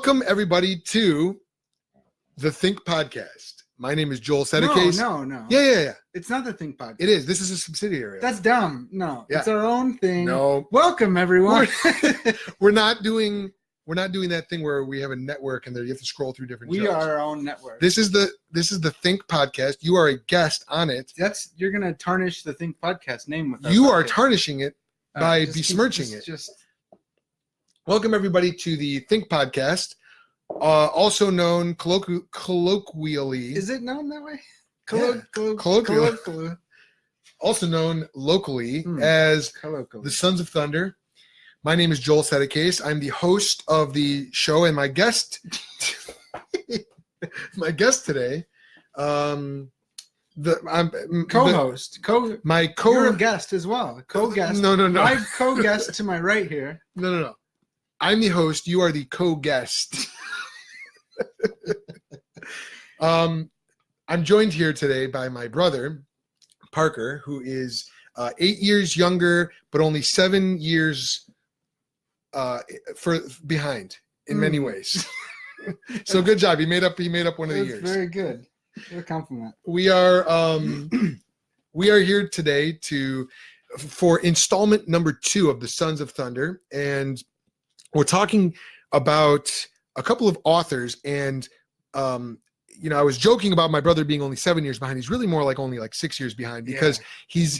Welcome, everybody, to the Think Podcast. My name is Joel Sedecase. No. Yeah. It's not the Think Podcast. It is. This is a subsidiary. That's dumb. No, Yeah. It's our own thing. No. Welcome, everyone. We're not doing that thing where we have a network and there you have to scroll through different We shows. are our own network. This is the Think Podcast. You are a guest on it. You're gonna tarnish the Think Podcast name with our You podcast. are tarnishing it by Just besmirching it. Just Welcome, everybody, to the Think Podcast, also known colloquially. Is it known that way? Colloquially. Also known locally as the Sons of Thunder. My name is Joel Sedecase. I'm the host of the show, and my guest today, I'm co-host. You're a guest as well. Co-guest. No. My co-guest to my right here. No. I'm the host. You are the co-guest. I'm joined here today by my brother, Parker, who is 8 years younger, but only 7 years behind in many ways. So good job. He made up one of the years. Very good. What a compliment. We are here today for installment number 2 of the Sons of Thunder, and we're talking about a couple of authors. And I was joking about my brother being only 7 years behind. He's really more like only like 6 years behind, because he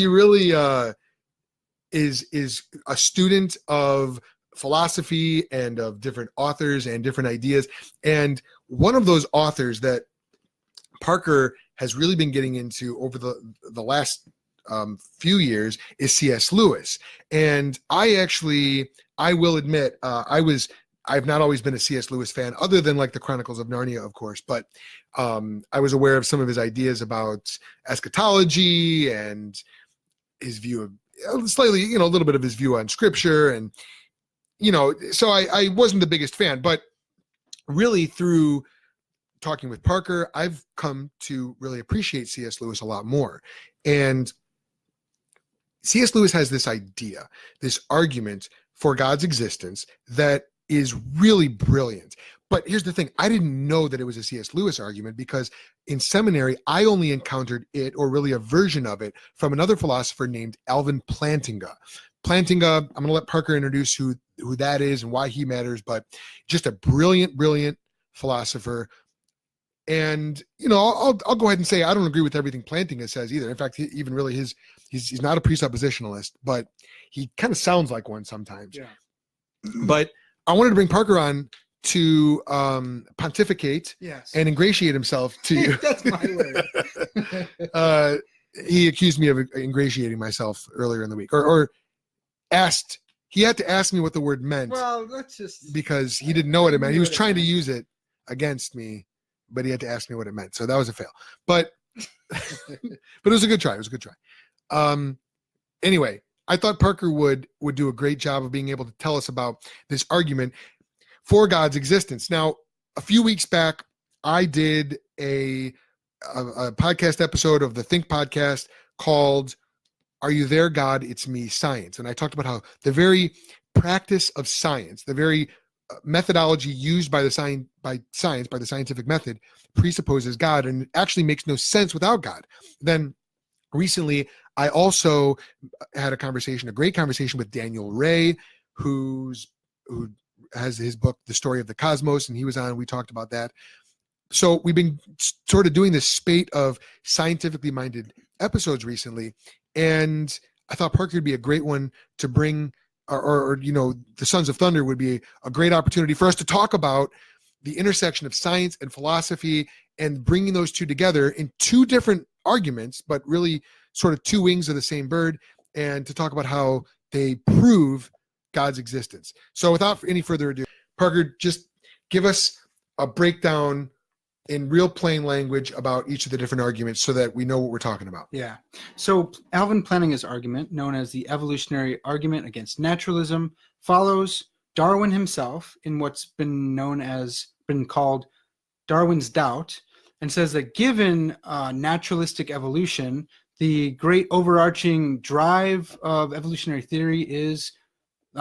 really is a student of philosophy and of different authors and different ideas. And one of those authors that Parker has really been getting into over the last few years is C.S. Lewis. And I will admit, I've not always been a C.S. Lewis fan, other than like the Chronicles of Narnia, of course, but I was aware of some of his ideas about eschatology and his view of slightly, a little bit of his view on scripture. And, so I wasn't the biggest fan, but really through talking with Parker, I've come to really appreciate C.S. Lewis a lot more. And C.S. Lewis has this idea, this argument for God's existence that is really brilliant. But here's the thing. I didn't know that it was a C.S. Lewis argument, because in seminary, I only encountered it, or really a version of it, from another philosopher named Alvin Plantinga. Plantinga, I'm going to let Parker introduce who that is and why he matters, but just a brilliant philosopher. And, I'll go ahead and say I don't agree with everything Plantinga says either. In fact, even really he's not a presuppositionalist, but he kind of sounds like one sometimes. Yeah. But I wanted to bring Parker on to pontificate and ingratiate himself to you. That's my word. He accused me of ingratiating myself earlier in the week, or asked. He had to ask me what the word meant. Well, let's just, because he didn't know what it meant. He was trying to use it against me, but he had to ask me what it meant. So that was a fail. But it was a good try. Anyway, I thought Parker would do a great job of being able to tell us about this argument for God's existence. Now, a few weeks back, I did a podcast episode of the Think Podcast called "Are You There, God? It's Me, Science." And I talked about how the very practice of science, the very methodology used by the scientific method, presupposes God, and it actually makes no sense without God. Then recently, I also had a great conversation with Daniel Ray, who has his book, The Story of the Cosmos, and he was on. We talked about that. So we've been sort of doing this spate of scientifically minded episodes recently, and I thought Parker would be a great one to bring, or the Sons of Thunder would be a great opportunity for us to talk about the intersection of science and philosophy, and bringing those two together in two different arguments, but really sort of two wings of the same bird, and to talk about how they prove God's existence. So without any further ado, Parker, just give us a breakdown in real plain language about each of the different arguments so that we know what we're talking about. Yeah. So Alvin Plantinga's argument, known as the evolutionary argument against naturalism, follows Darwin himself in what's been called Darwin's doubt, and says that given naturalistic evolution, the great overarching drive of evolutionary theory is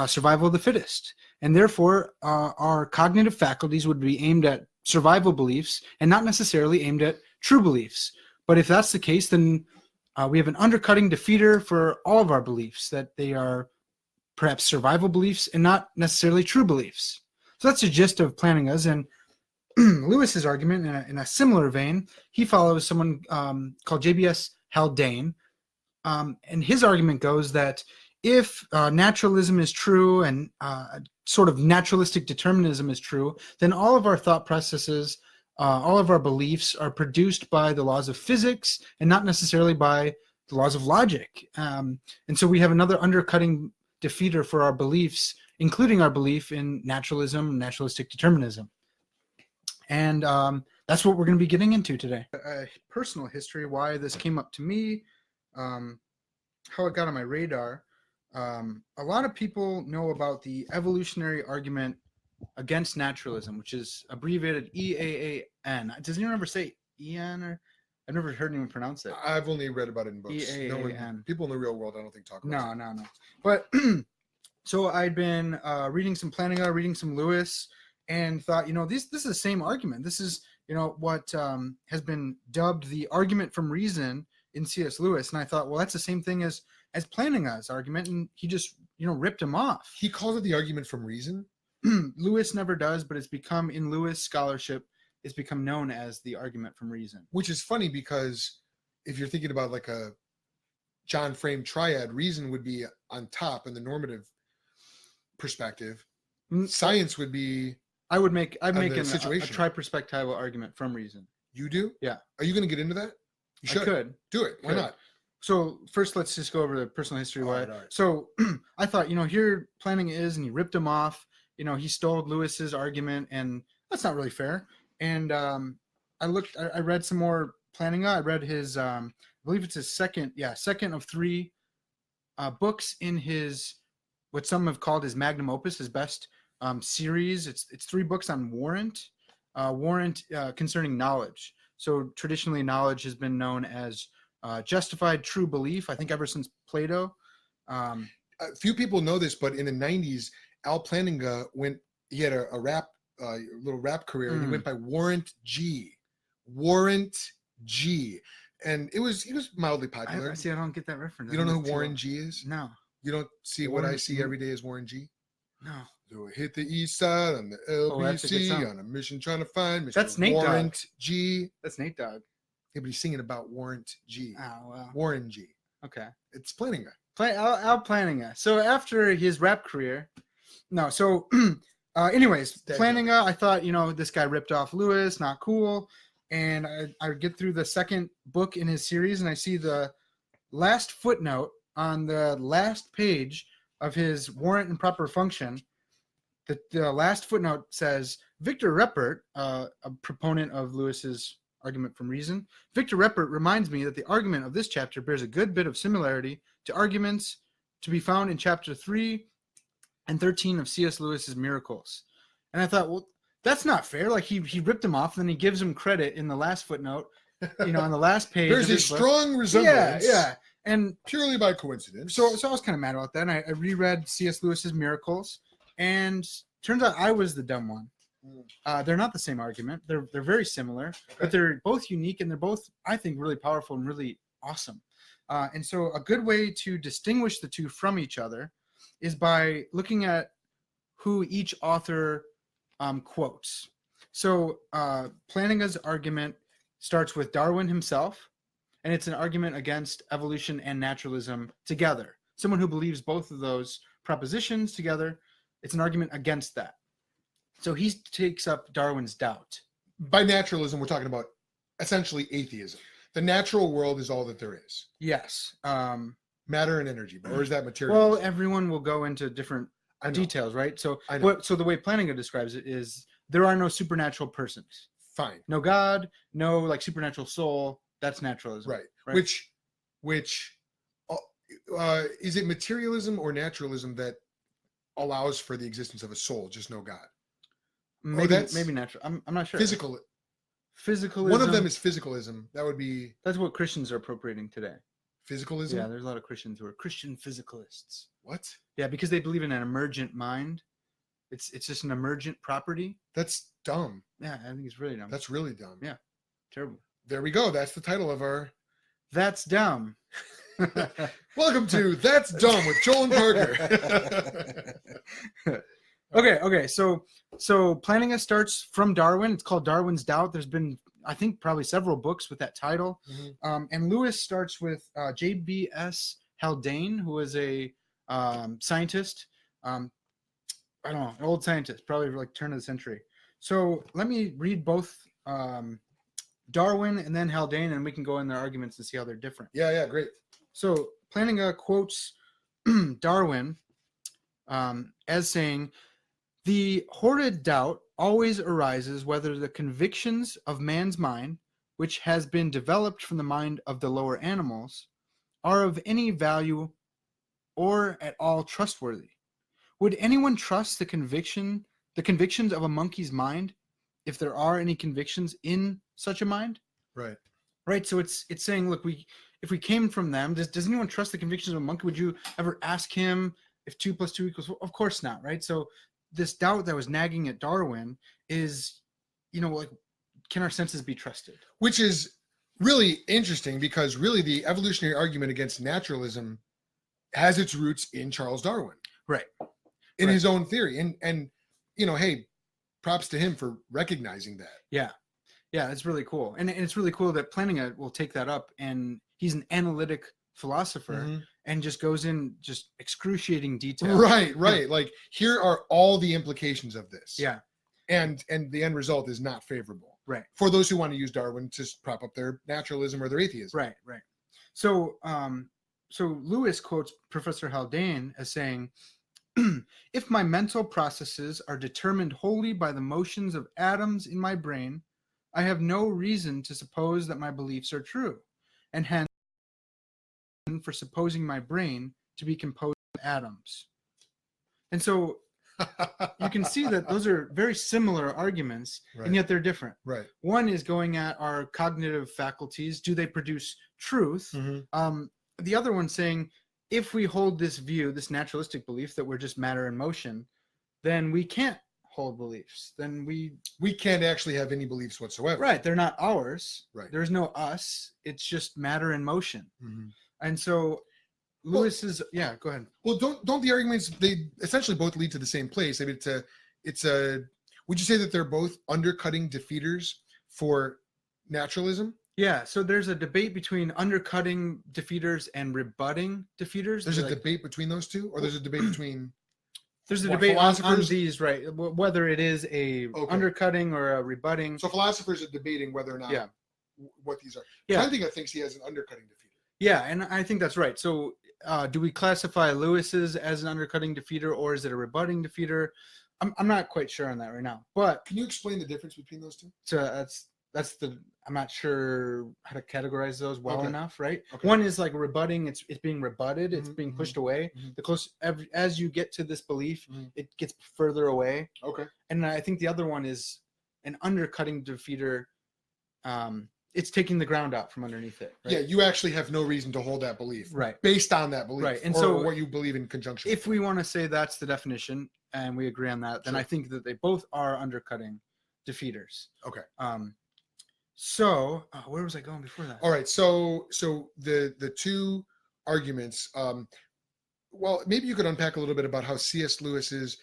survival of the fittest. and therefore our cognitive faculties would be aimed at survival beliefs and not necessarily aimed at true beliefs. But if that's the case, then we have an undercutting defeater for all of our beliefs, that they are perhaps survival beliefs and not necessarily true beliefs. So that's the gist of Plantinga's. And Lewis's argument, in a similar vein, he follows someone called JBS Haldane. And his argument goes that if naturalism is true and sort of naturalistic determinism is true, then all of our thought processes, all of our beliefs are produced by the laws of physics and not necessarily by the laws of logic. And so we have another undercutting defeater for our beliefs, including our belief in naturalism, naturalistic determinism. And that's what we're going to be getting into today. A personal history, why this came up to me, how it got on my radar. A lot of people know about the evolutionary argument against naturalism, which is abbreviated EAAN. Does anyone ever say EAN? Or I've never heard anyone pronounce it. I've only read about it in books. EAAN. People in the real world, I don't think, talk about it. No. But so I'd been reading some Plantinga, reading some Lewis, and thought, this is the same argument. This is, what has been dubbed the argument from reason in C.S. Lewis. And I thought, well, that's the same thing as Plantinga's argument. And he just, ripped him off. He calls it the argument from reason? Lewis never does, but it's become, in Lewis scholarship, it's become known as the argument from reason. Which is funny because if you're thinking about like a John Frame triad, reason would be on top in the normative perspective. Science would be... I'd make a tri-perspectival argument from reason. You do? Yeah. Are you going to get into that? You should. I could. Do it. Why not? So first, let's just go over the personal history. All right. So I thought, here Plantinga is, and he ripped him off. He stole Lewis's argument, and that's not really fair. And I read some more Plantinga. I read his, I believe it's his second of three books in his, what some have called his magnum opus, his best series. It's 3 books on warrant concerning knowledge. So traditionally, knowledge has been known as justified true belief, I think ever since Plato. A few people know this, but in the 90s, Al Plantinga he had a little rap career, and he went by Warrant G. And he was mildly popular. I don't get that reference. You don't know who Warren G is? No. You don't see what I see every day as Warren G? No. So hit the east side on the LBC on a mission trying to find Mr. That's Nate Warrant Dogg. G. That's Nate Dogg. Yeah, but he's singing about Warrant G. Oh, well. Warren G. Okay. It's Plantinga. Al Plantinga. So after his rap career, anyways, Plantinga, I thought, this guy ripped off Lewis, not cool. And I get through the second book in his series, and I see the last footnote on the last page of his Warrant and Proper Function. The last footnote says, Victor Reppert, a proponent of Lewis's argument from reason, Victor Reppert reminds me that the argument of this chapter bears a good bit of similarity to arguments to be found in chapter 3 and 13 of C.S. Lewis's Miracles. And I thought, well, that's not fair. Like he ripped him off, and then he gives him credit in the last footnote, on the last page. There's a strong resemblance. Yeah. And purely by coincidence. So I was kind of mad about that. And I reread C.S. Lewis's Miracles, and turns out I was the dumb one. They're not the same argument. They're very similar, but they're both unique, and they're both, I think, really powerful and really awesome. And so a good way to distinguish the two from each other is by looking at who each author quotes. So Plantinga's argument starts with Darwin himself, and it's an argument against evolution and naturalism together. Someone who believes both of those propositions together, it's an argument against that. So he takes up Darwin's doubt. By naturalism, we're talking about essentially atheism. The natural world is all that there is. Yes. Matter and energy, or is that materialism? Well, everyone will go into different details, right? So the way Plantinga describes it is there are no supernatural persons. Fine. No God, no like supernatural soul. That's naturalism. Right. Which is it materialism or naturalism that allows for the existence of a soul, just no God? Maybe natural. I'm not sure. Physicalism. One of them is physicalism. That's what Christians are appropriating today. Physicalism? Yeah, there's a lot of Christians who are Christian physicalists. What? Yeah, because they believe in an emergent mind. It's just an emergent property. That's dumb. Yeah, I think it's really dumb. That's really dumb. Yeah. Terrible. There we go. That's the title of our. That's dumb. Welcome to That's Dumb with Joel and Parker. Okay. So Plantinga starts from Darwin. It's called Darwin's Doubt. There's been, I think, probably several books with that title. Mhm. And Lewis starts with J.B.S. Haldane, who was a scientist. I don't know, an old scientist, probably like turn of the century. So let me read both Darwin and then Haldane, and we can go in their arguments and see how they're different. Yeah, great. So Plantinga quotes Darwin as saying, "The horrid doubt always arises whether the convictions of man's mind, which has been developed from the mind of the lower animals, are of any value or at all trustworthy. Would anyone trust the convictions of a monkey's mind if there are any convictions in such a mind?" Right. Right. So it's saying, look, if we came from them, does anyone trust the convictions of a monkey? Would you ever ask him if 2 + 2 = 4? Of course not. Right. So this doubt that was nagging at Darwin is, like, can our senses be trusted? Which is really interesting because really the evolutionary argument against naturalism has its roots in Charles Darwin. Right. In Right. his own theory. And hey, props to him for recognizing that. Yeah, it's really cool. And it's really cool that Plantinga will take that up, and he's an analytic philosopher Mhm. and just goes in just excruciating detail. Right. Like, here are all the implications of this. Yeah. And the end result is not favorable. Right. For those who want to use Darwin to prop up their naturalism or their atheism. Right. So Lewis quotes Professor Haldane as saying, "If my mental processes are determined wholly by the motions of atoms in my brain, I have no reason to suppose that my beliefs are true, and hence for supposing my brain to be composed of atoms." And so you can see that those are very similar arguments, Right. and yet they're different. Right. One is going at our cognitive faculties. Do they produce truth? Mhm. The other one saying, if we hold this view, this naturalistic belief that we're just matter in motion, then we can't hold beliefs. Then we can't actually have any beliefs whatsoever. right, they're not ours. Right. There's no us. It's just matter in motion. Mhm. And so Lewis is go ahead. Well, don't the arguments, they essentially both lead to the same place? I mean, it's a would you say that they're both undercutting defeaters for naturalism? Yeah, so there's a debate between undercutting defeaters and rebutting defeaters. There's a Like, debate between those two, or there's a debate between there's a what, debate on philosophers? these, right? Whether it is a Okay. undercutting or a rebutting. So philosophers are debating whether or not Yeah. what these are. Yeah. Plantinga thinks he has an undercutting defeater. Yeah, and I think that's right. So do we classify Lewis's as an undercutting defeater, or is it a rebutting defeater? I'm not quite sure on that right now. But Can you explain the difference between those two? so that's the I'm not sure how to categorize those well Okay. enough, right? Okay. One is like rebutting, it's being rebutted, it's Mhm, being mhm, pushed away. mhm. The close as you get to this belief, Mhm. it gets further away. Okay. And I think the other one is an undercutting defeater. It's taking the ground out from underneath it. Right? Yeah, you actually have no reason to hold that belief. Right. Based on that belief. Right, and or so what you believe in conjunction If we want to say that's the definition and we agree on that, then Sure. I think that they both are undercutting defeaters. Okay. So where was I going before that? All right. So the two arguments, well, maybe you could unpack a little bit about how C.S. Lewis is,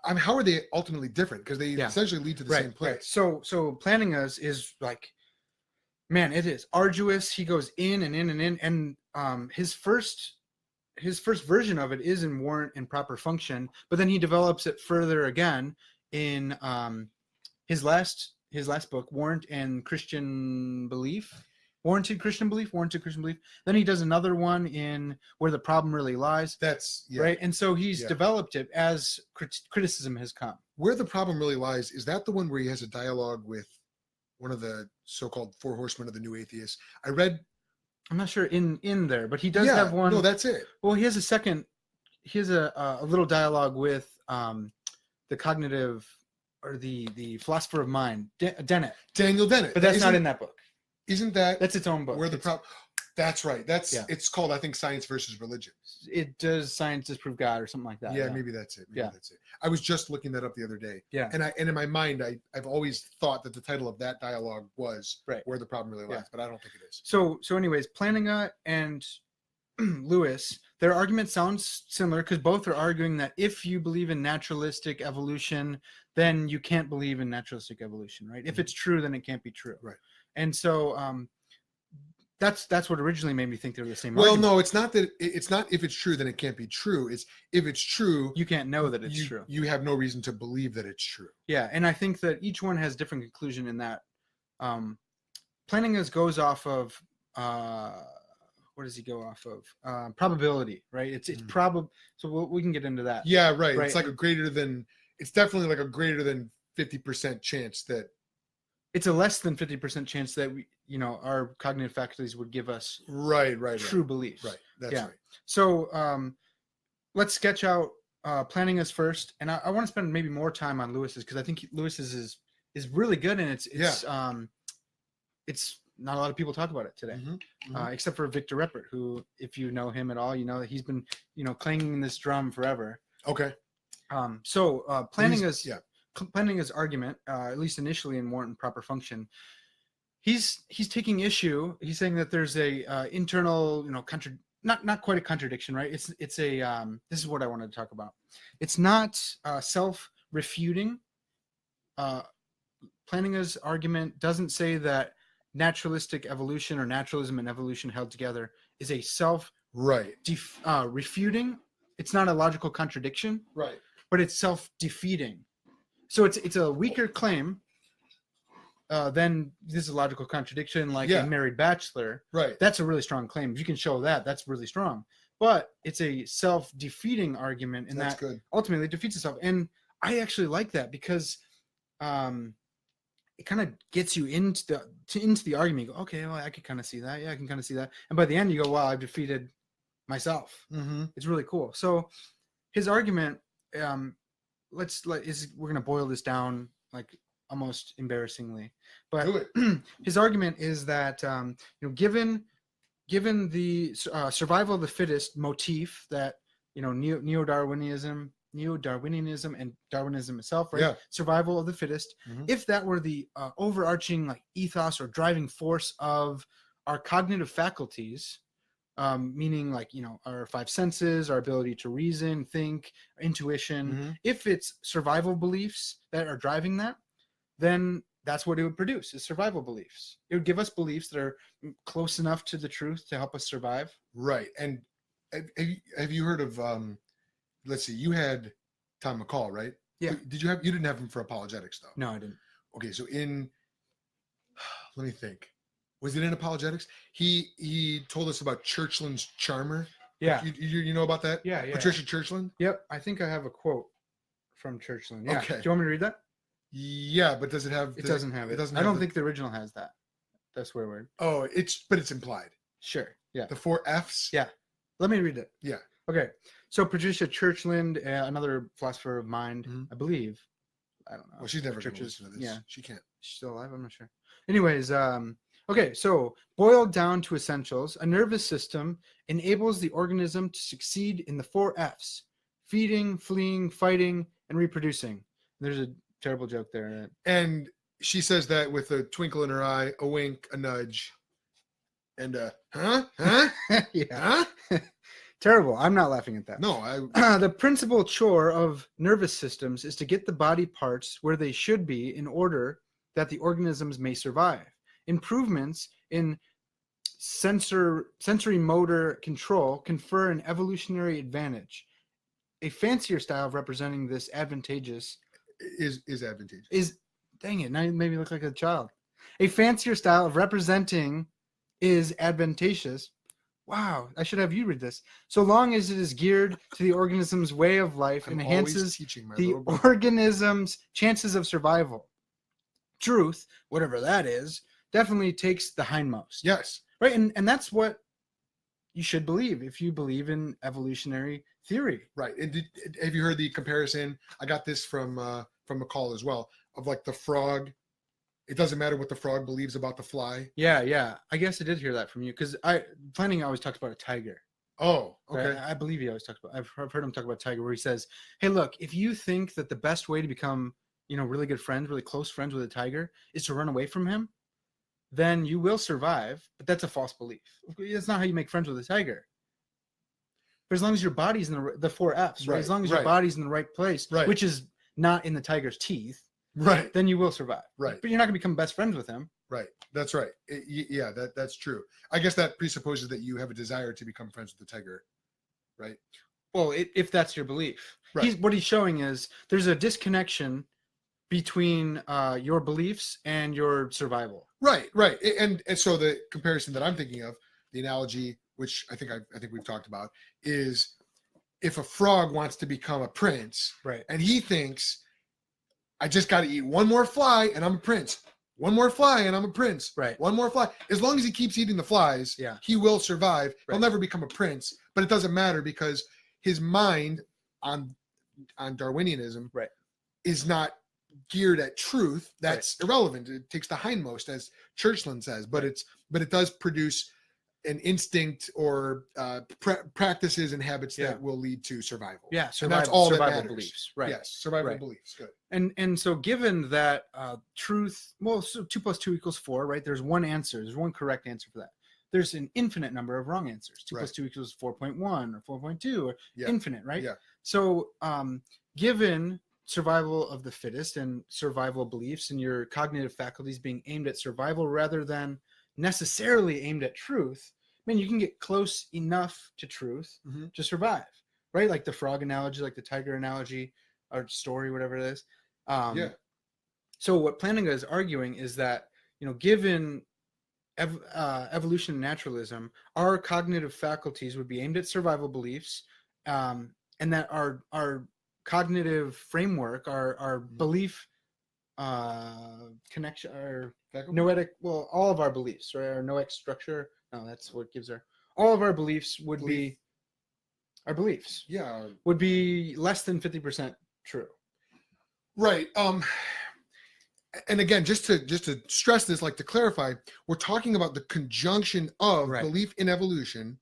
how are they ultimately different? Because they essentially lead to the same place. Right. So Plantinga's is like, man, it is arduous. He goes in and in and in, and his first version of it is in Warrant and Proper Function, but then he develops it further again in his last book, Warrant and Christian Belief. Warranted Christian Belief. Then he does another one in Where the Problem Really Lies. That's right. And so he's developed it as criticism has come. Where the Problem Really Lies, is that the one where he has a dialogue with one of the so-called four horsemen of the new atheists? I'm not sure in there, but he does have one. No, that's it. Well, he has a second. He has a little dialogue with the cognitive or the philosopher of mind, Dennett. Daniel Dennett. But that's not in that book. Isn't that That's its own book. Where the problem? That's right. Yeah. It's called, I think, Science versus Religion. It does science disprove God or something like that. Yeah, maybe that's it. Maybe Yeah. that's it. I was just looking that up the other day. Yeah. And in my mind, I've always thought that the title of that dialogue was Right. Where the Problem Really Lies, Yeah. but I don't think it is. So anyways, Plantinga and Lewis, their argument sounds similar because both are arguing that if you believe in naturalistic evolution, then you can't believe in naturalistic evolution, right? If it's true, then it can't be true. Right. And so that's what originally made me think they were the same Well, argument. no, it's not that. It's not if it's true, then it can't be true. It's if it's true, You can't know that it's true. You have no reason to believe that it's true. Yeah, and I think that each one has different conclusion in that. Plantinga's goes off of what does he go off of? Probability, right? It's probable. So we can get into that. Yeah, right. Right. It's like it's definitely like a greater than 50% chance that it's a less than 50% chance that our cognitive faculties would give us right true beliefs. Right. That's Yeah. right. So let's sketch out Plantinga's first, and I want to spend maybe more time on Lewis's because I think Lewis's is really good, and it's not a lot of people talk about it today, except for Victor Reppert, who, if you know him at all, you know that he's been clanging this drum forever. Okay. Plantinga's argument, at least initially in Warrant and Proper Function, he's taking issue. He's saying that there's a internal, not quite a contradiction, right? It's a this is what I wanted to talk about. It's not self-refuting. Plantinga's argument doesn't say that naturalistic evolution or naturalism and evolution held together is a refuting. It's not a logical contradiction, right? But it's self-defeating. So it's a weaker claim than this is a logical contradiction, like a married bachelor. Right. That's a really strong claim. If you can show that, that's really strong. But it's a self-defeating argument, and that ultimately defeats itself. And I actually like that because it kind of gets you into the argument. You go, okay, well, I could kind of see that. Yeah, I can kind of see that. And by the end, you go, wow, I've defeated myself. It's really cool. So his argument, we're going to boil this down like almost embarrassingly, but his argument is that given the survival of the fittest motif that neo-Darwinism and Darwinism itself, right? Yeah. Survival of the fittest. If that were the overarching like ethos or driving force of our cognitive faculties, meaning like our five senses, our ability to reason, think, intuition. If it's survival beliefs that are driving that, then that's what it would produce, is survival beliefs. It would give us beliefs that are close enough to the truth to help us survive. Right. And have you heard of let's see, you had Tom McCall, right? Yeah. You didn't have him for apologetics though? No, I didn't. Okay, so let me think. Was it in apologetics? He told us about Churchland's charmer. Yeah. You know about that? Yeah. Patricia Churchland? Yep. I think I have a quote from Churchland. Yeah. Okay. Do you want me to read that? Yeah, but does it have it doesn't have it. I don't think the original has that. That swear word. Oh, but it's implied. Sure. Yeah. The 4 F's? Yeah. Let me read it. Yeah. Okay. So Patricia Churchland, another philosopher of mind, I believe. I don't know. Well, she's never going to listen to this. Yeah. She can't. She's still alive? I'm not sure. Anyways, okay, so boiled down to essentials, a nervous system enables the organism to succeed in the 4 F's: feeding, fleeing, fighting, and reproducing. There's a terrible joke there. And she says that with a twinkle in her eye, a wink, a nudge, and a huh? Yeah. Huh? Terrible. I'm not laughing at that. No, the principal chore of nervous systems is to get the body parts where they should be in order that the organisms may survive. Improvements in sensory motor control confer an evolutionary advantage. A fancier style of representing this advantageous is advantageous. Dang it, now you made me look like a child. A fancier style of representing is advantageous. Wow, I should have you read this. So long as it is geared to the organism's way of life and enhances the organism's chances of survival. Truth, whatever that is, definitely takes the hindmost. Yes. Right, and that's what you should believe if you believe in evolutionary theory. Right. And have you heard the comparison? I got this from McCall as well, of like the frog It doesn't matter what the frog believes about the fly. Yeah. I guess I did hear that from you because Plantinga always talks about a tiger. Oh, okay. Right? I believe he always talks about. I've heard him talk about tiger, where he says, "Hey, look, if you think that the best way to become, really good friends, really close friends with a tiger is to run away from him, then you will survive. But that's a false belief. That's not how you make friends with a tiger. But as long as your body's in the 4 Fs, right? As long as your body's in the right place, which is not in the tiger's teeth, right, then you will survive. Right. But you're not gonna become best friends with him. Right. That's right. Yeah, that's true. I guess that presupposes that you have a desire to become friends with the tiger, right? Well, if that's your belief, right. What he's showing is there's a disconnection between your beliefs and your survival. Right. And so the comparison that I'm thinking of, the analogy, which I think we've talked about, is if a frog wants to become a prince, right, and he thinks, I just got to eat one more fly and I'm a prince. One more fly and I'm a prince. Right. One more fly. As long as he keeps eating the flies, he will survive. Right. He'll never become a prince, but it doesn't matter because his mind on Darwinianism is not geared at truth. That's irrelevant. It takes the hindmost, as Churchland says, but it does produce an instinct or practices and habits that will lead to survival. Yeah, and that's all survival that matters. Beliefs. Right. Yes, survival beliefs. Good. And so given that truth, well, so 2 + 2 = 4, right? There's one answer. There's one correct answer for that. There's an infinite number of wrong answers. 2 + 2 = 4.1 or 4.2 or infinite, right? Yeah. So given survival of the fittest and survival beliefs and your cognitive faculties being aimed at survival rather than necessarily aimed at truth, you can get close enough to truth to survive, right? Like the frog analogy, like the tiger analogy, or story, whatever it is. So what Plantinga is arguing is that, given evolution and naturalism, our cognitive faculties would be aimed at survival beliefs, and that our cognitive framework, our belief connection, our noetic, well, all of our beliefs, right? Our noetic structure. No, that's what gives all of our beliefs would be our beliefs. Yeah. Would be less than 50% true. Right. And again, just to stress this, like to clarify, we're talking about the conjunction of belief in evolution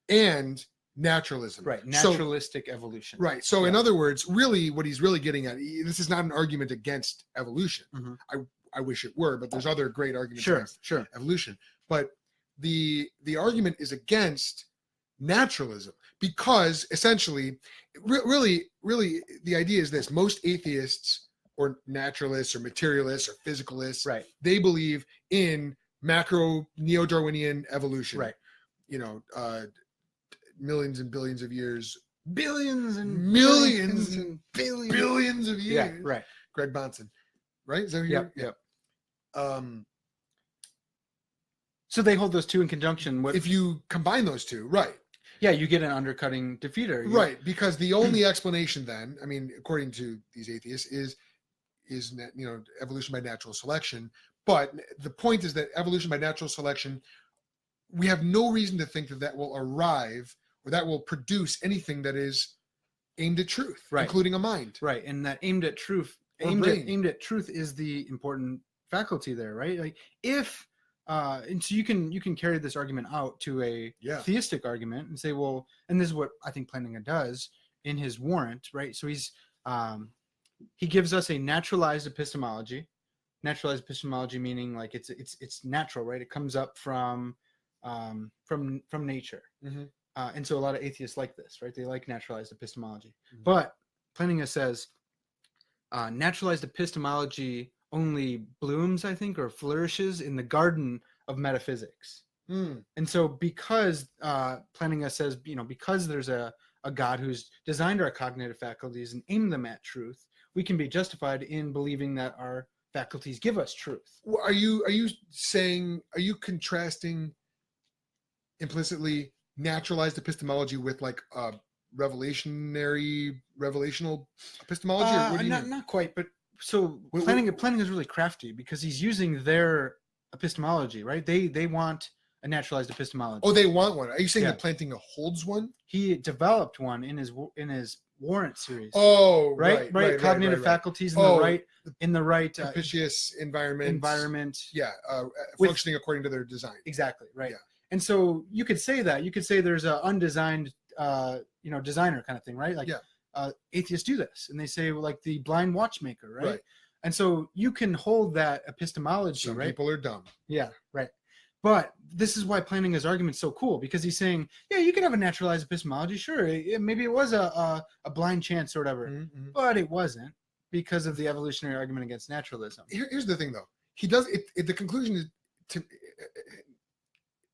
and naturalism. Right. Naturalistic evolution. Right. So in other words, really what he's really getting at, this is not an argument against evolution. I wish it were, but there's other great arguments against evolution. But the argument is against naturalism because essentially, really, the idea is this: most atheists or naturalists or materialists or physicalists, they believe in macro neo-Darwinian evolution. Right. Millions and billions of years. Billions and millions and billions of years. Yeah, right. Greg Bonson. Right? Is that who you're? Yep. So they hold those two in conjunction. If you combine those two, right. Yeah, you get an undercutting defeater. Right, because the only explanation then, according to these atheists, is evolution by natural selection. But the point is that evolution by natural selection, we have no reason to think that will arrive or that will produce anything that is aimed at truth, including a mind. Right, and that aimed at truth is the important faculty there, right? Like if and so you can carry this argument out to a theistic argument and say, well, and this is what I think Plantinga does in his warrant, right? So he gives us a naturalized epistemology. Naturalized epistemology meaning like it's natural, right? It comes up from nature. And so a lot of atheists like this, right? They like naturalized epistemology. But Plantinga says naturalized epistemology only blooms, I think, or flourishes in the garden of metaphysics. And so because Plantinga says, because there's a God who's designed our cognitive faculties and aimed them at truth, we can be justified in believing that our faculties give us truth. Are you contrasting implicitly naturalized epistemology with like revelational epistemology? Or what do you mean? Not quite, but so Plantinga is really crafty because he's using their epistemology, right? They want a naturalized epistemology. Oh, they want one. Are you saying Yeah. that Plantinga holds one? He developed one in his warrant series. Oh, right. Cognitive right. faculties in the right propitious environment. Yeah, functioning according to their design. Exactly, right. Yeah. And so you could say that. You could say there's an undesigned, designer kind of thing, right? Like, atheists do this, and they say, well, like the blind watchmaker, right? And so you can hold that epistemology. Some right? people are dumb. Yeah, right. But this is why Plantinga's argument is so cool, because he's saying, yeah, you can have a naturalized epistemology, sure. Maybe it was a blind chance or whatever, but it wasn't, because of the evolutionary argument against naturalism. Here's the thing, though. He does it. The conclusion is to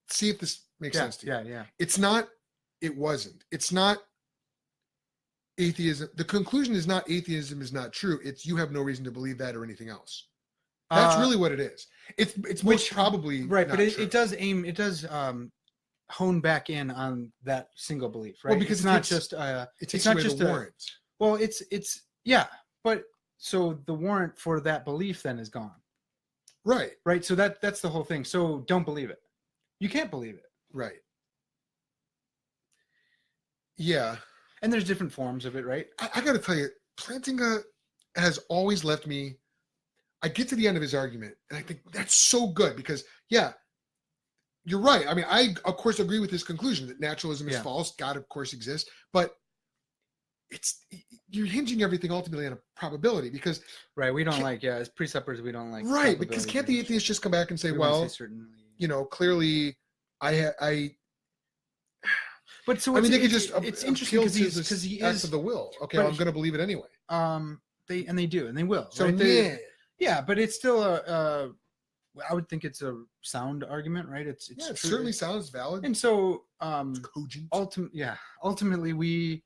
see if this makes sense to you. Yeah. It's not. It wasn't. It's not atheism. The conclusion is not atheism is not true. It's you have no reason to believe that or anything else. That's really what it is. It's most probably right, not but true. it does hone back in on that single belief, right? Well, because it's not just it's not just a warrant. Well, it's but so the warrant for that belief then is gone. Right. Right. So that's the whole thing. So don't believe it. You can't believe it. Right. Yeah. And there's different forms of it, right? I got to tell you, Plantinga has always left me. I get to the end of his argument, and I think that's so good because, yeah, you're right. I mean, I, of course, agree with his conclusion that naturalism is false. God, of course, exists. But you're hinging everything ultimately on a probability because... Right. We don't as presuppers, we don't like... Right. Because can't the atheist just come back and say, well, clearly I... But so I mean, they could just it's interesting because he is of the will. Okay, I'm going to believe it anyway. They do, and they will. So right? Yeah, but it's still I would think it's a sound argument, right? It certainly sounds valid. And so, it's cogent. Ultimately, we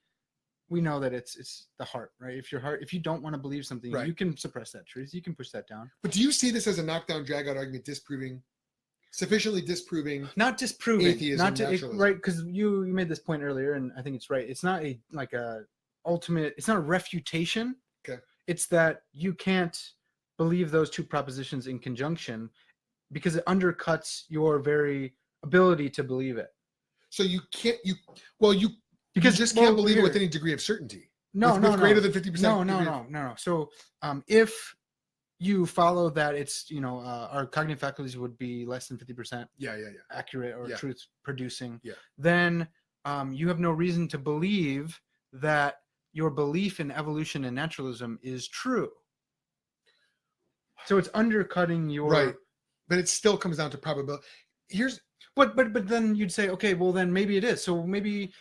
know that it's the heart, right? If you don't want to believe something, you can suppress that truth. You can push that down. But do you see this as a knockdown, drag-out argument, sufficiently disproving, not disproving atheism, naturalism? Right? Because you made this point earlier, and I think it's right. It's not it's not a refutation. Okay. It's that you can't believe those two propositions in conjunction because it undercuts your very ability to believe it. So you can't. You just can't believe it with any degree of certainty. No, greater than 50%. No. So if you follow that, it's our cognitive faculties would be less than 50% accurate or truth producing. Yeah. Then you have no reason to believe that your belief in evolution and naturalism is true. So it's undercutting your right, but it still comes down to probability. But then you'd say, okay, well then maybe it is. So maybe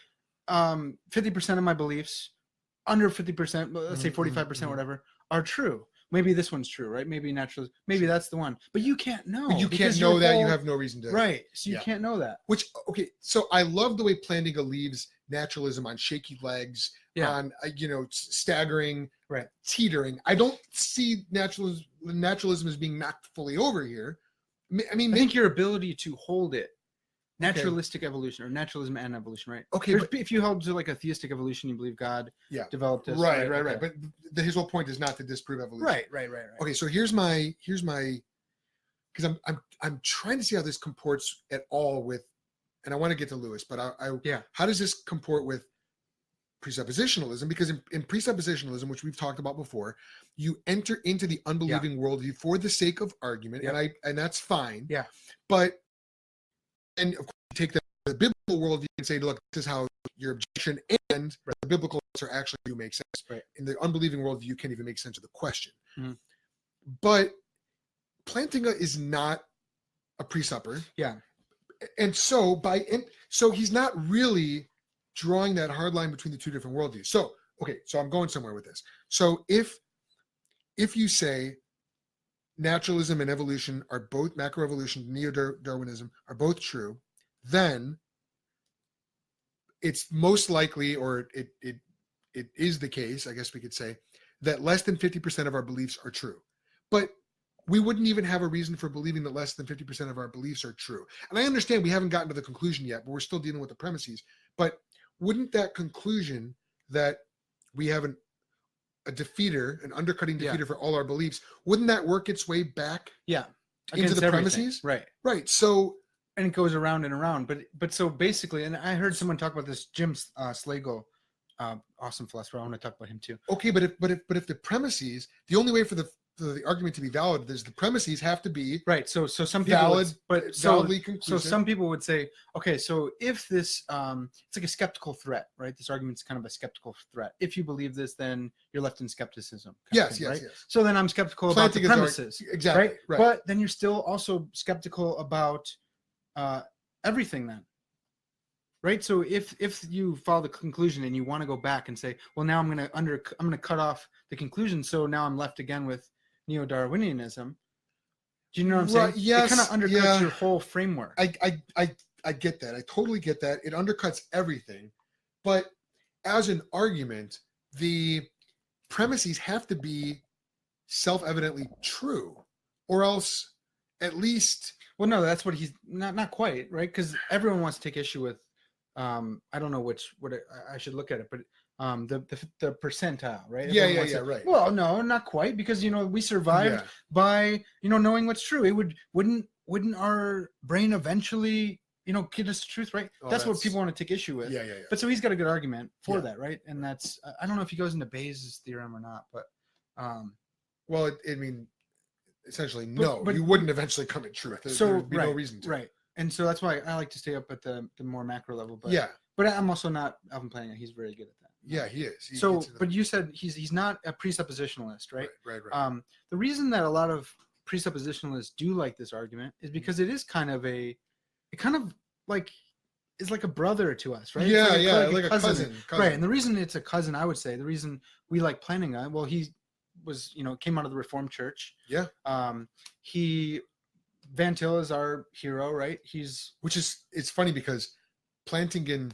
50% of my beliefs, under 50%, let's say 45%, whatever, are true. Maybe this one's true, right? Maybe naturalism. Maybe that's the one. But you can't know. But you can't know that. You have no reason to. Right. So you can't know that. So I love the way Plantinga leaves naturalism on shaky legs, on staggering, teetering. I don't see naturalism as being knocked fully over here. I mean, I think your ability to hold it, naturalistic evolution or naturalism and evolution, right? Okay, if you held to like a theistic evolution, you believe God developed this. Right. But his whole point is not to disprove evolution. Right. Okay, so here's my because I'm trying to see how this comports at all with, and I want to get to Lewis, but how does this comport with presuppositionalism? Because in presuppositionalism, which we've talked about before, you enter into the unbelieving worldview for the sake of argument, and that's fine. Yeah. But and of course, you take the biblical worldview and say, look, this is how your objection and the biblical answer actually do make sense. Right. In the unbelieving worldview, you can't even make sense of the question. Mm-hmm. But Plantinga is not a presupper. Yeah. And so he's not really drawing that hard line between the two different worldviews. So I'm going somewhere with this. So if you say naturalism and evolution are both, macroevolution, neo-Darwinism are both true, then it's most likely, or it is the case, I guess we could say, that less than 50% of our beliefs are true. But we wouldn't even have a reason for believing that less than 50% of our beliefs are true. And I understand we haven't gotten to the conclusion yet, but we're still dealing with the premises. But wouldn't that conclusion that we have an undercutting defeater for all our beliefs, wouldn't that work its way back into the premises? Right. Right. So and it goes around and around. But so basically, and I heard someone talk about this, Jim Slagle, awesome philosopher. I want to talk about him too. Okay, but if the premises, the only way for the argument to be valid is the premises have to be right. So some people valid, validly so conclusive. some people would say, okay, so if this it's like a skeptical threat, right? This argument's kind of a skeptical threat. If you believe this, then you're left in skepticism. Yes, thing, yes, right? yes. So then I'm skeptical about the premises. Exactly. Right. But then you're still also skeptical about everything then. Right. So if you follow the conclusion and you want to go back and say, well, now I'm gonna cut off the conclusion, so now I'm left again with neo-Darwinianism. Do you know what I'm saying? Yes. It kind of undercuts your whole framework. I get that. I totally get that. It undercuts everything. But as an argument, the premises have to be self-evidently true, or else at least. Well, no, that's what he's not quite, right? Because everyone wants to take issue with. I don't know what I should look at it, but the percentile, right? Yeah, right. Well, no, not quite, because we survived by knowing what's true. It wouldn't our brain eventually get us the truth, right? That's what people want to take issue with. Yeah. But so he's got a good argument for that, right? And that's I don't know if he goes into Bayes' theorem or not, but well, I mean, essentially, no, you wouldn't eventually come to truth. There'd be no reason to. Right. And so that's why I like to stay up at the more macro level. But but I'm also not Alvin Plantinga. He's very good at that. Yeah, he is. But you said he's not a presuppositionalist, right? Right. The reason that a lot of presuppositionalists do like this argument is because it is kind of is like a brother to us, right? Yeah, like a cousin. Right. And the reason it's a cousin, I would say, the reason we like Plantinga, well, he was, came out of the Reformed Church. Yeah. Van Til is our hero, right? It's funny because Plantingan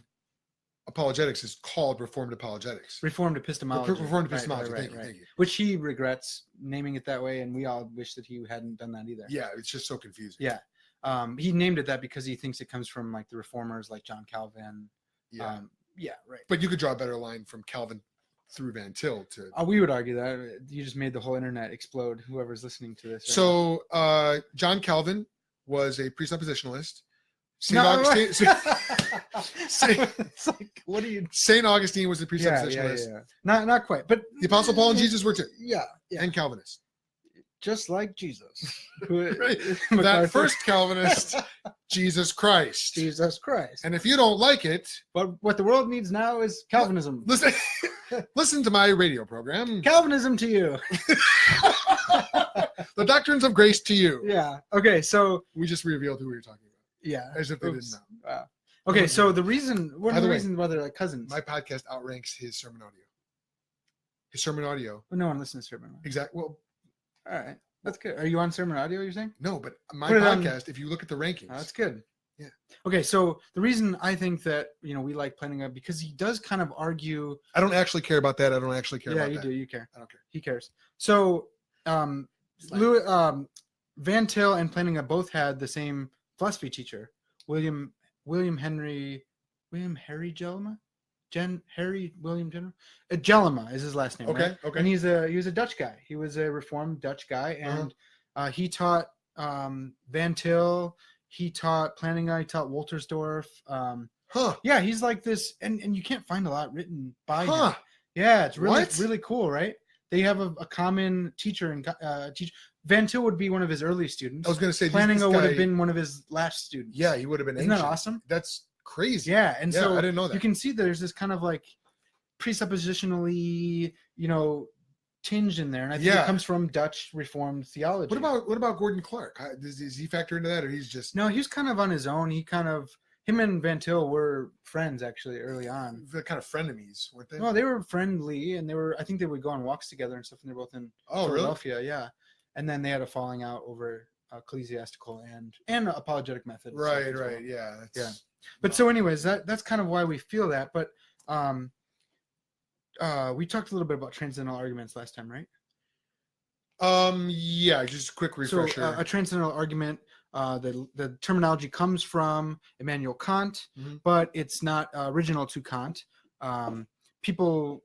apologetics is called Reformed apologetics. Reformed epistemology. Reformed epistemology. Right. Thank you. Which he regrets naming it that way, and we all wish that he hadn't done that either. Yeah, it's just so confusing. Yeah. He named it that because he thinks it comes from like the reformers like John Calvin. Yeah. Right. But you could draw a better line from Calvin through Van Til to. We would argue that you just made the whole internet explode. Whoever's listening to this. So John Calvin was a presuppositionalist. Saint Augustine was a presuppositionalist. Yeah. Not quite, but the Apostle Paul and Jesus were too. Yeah. And Calvinist. Just like Jesus. Right. That first Calvinist, Jesus Christ. And if you don't like it, but what the world needs now is Calvinism. Listen to my radio program. Calvinism to you. The doctrines of grace to you. Yeah. Okay. So we just revealed who we were talking about. Yeah. As if they didn't know. Wow. Okay. So one of the reasons why they're like cousins. My podcast outranks his sermon audio. Well, no one listens to sermon audio. Exactly. Well. All right. That's good. Are you on sermon audio, you're saying? No, but my podcast, if you look at the rankings. That's good. Yeah. Okay, so the reason I think that, we like Plantinga, because he does kind of argue. I don't actually care about that. I don't actually care about that. Yeah, you do. You care. I don't care. He cares. So Van Til and Plantinga both had the same philosophy teacher, William Henry Jellema? Jellema is his last name. Okay. Right? And he was a Dutch guy. He was a Reformed Dutch guy, and he taught Van Til. He taught Plantinga. He taught Woltersdorf. Yeah, he's like this, and you can't find a lot written by him. Yeah, it's really cool, right? They have a common teacher and Van Til would be one of his early students. I was going to say Plantinga would have been one of his last students. Yeah, he would have been. Isn't that awesome? That's crazy. Yeah, and so I didn't know that. You can see there's this kind of like presuppositionally, tinge in there, and I think it comes from Dutch Reformed theology. What about Gordon Clark? Does he factor into that, or he's just? No, he was kind of on his own. Him and Van Til were friends actually early on. They're kind of frenemies, weren't they? No, they were friendly, and I think they would go on walks together and stuff, and they're both in Philadelphia. Really? Yeah, and then they had a falling out over ecclesiastical and apologetic methods. Right, yeah. But so anyways, that's kind of why we feel that. But we talked a little bit about transcendental arguments last time, right? Yeah, just a quick refresher. So a transcendental argument, the terminology comes from Immanuel Kant, but it's not original to Kant. People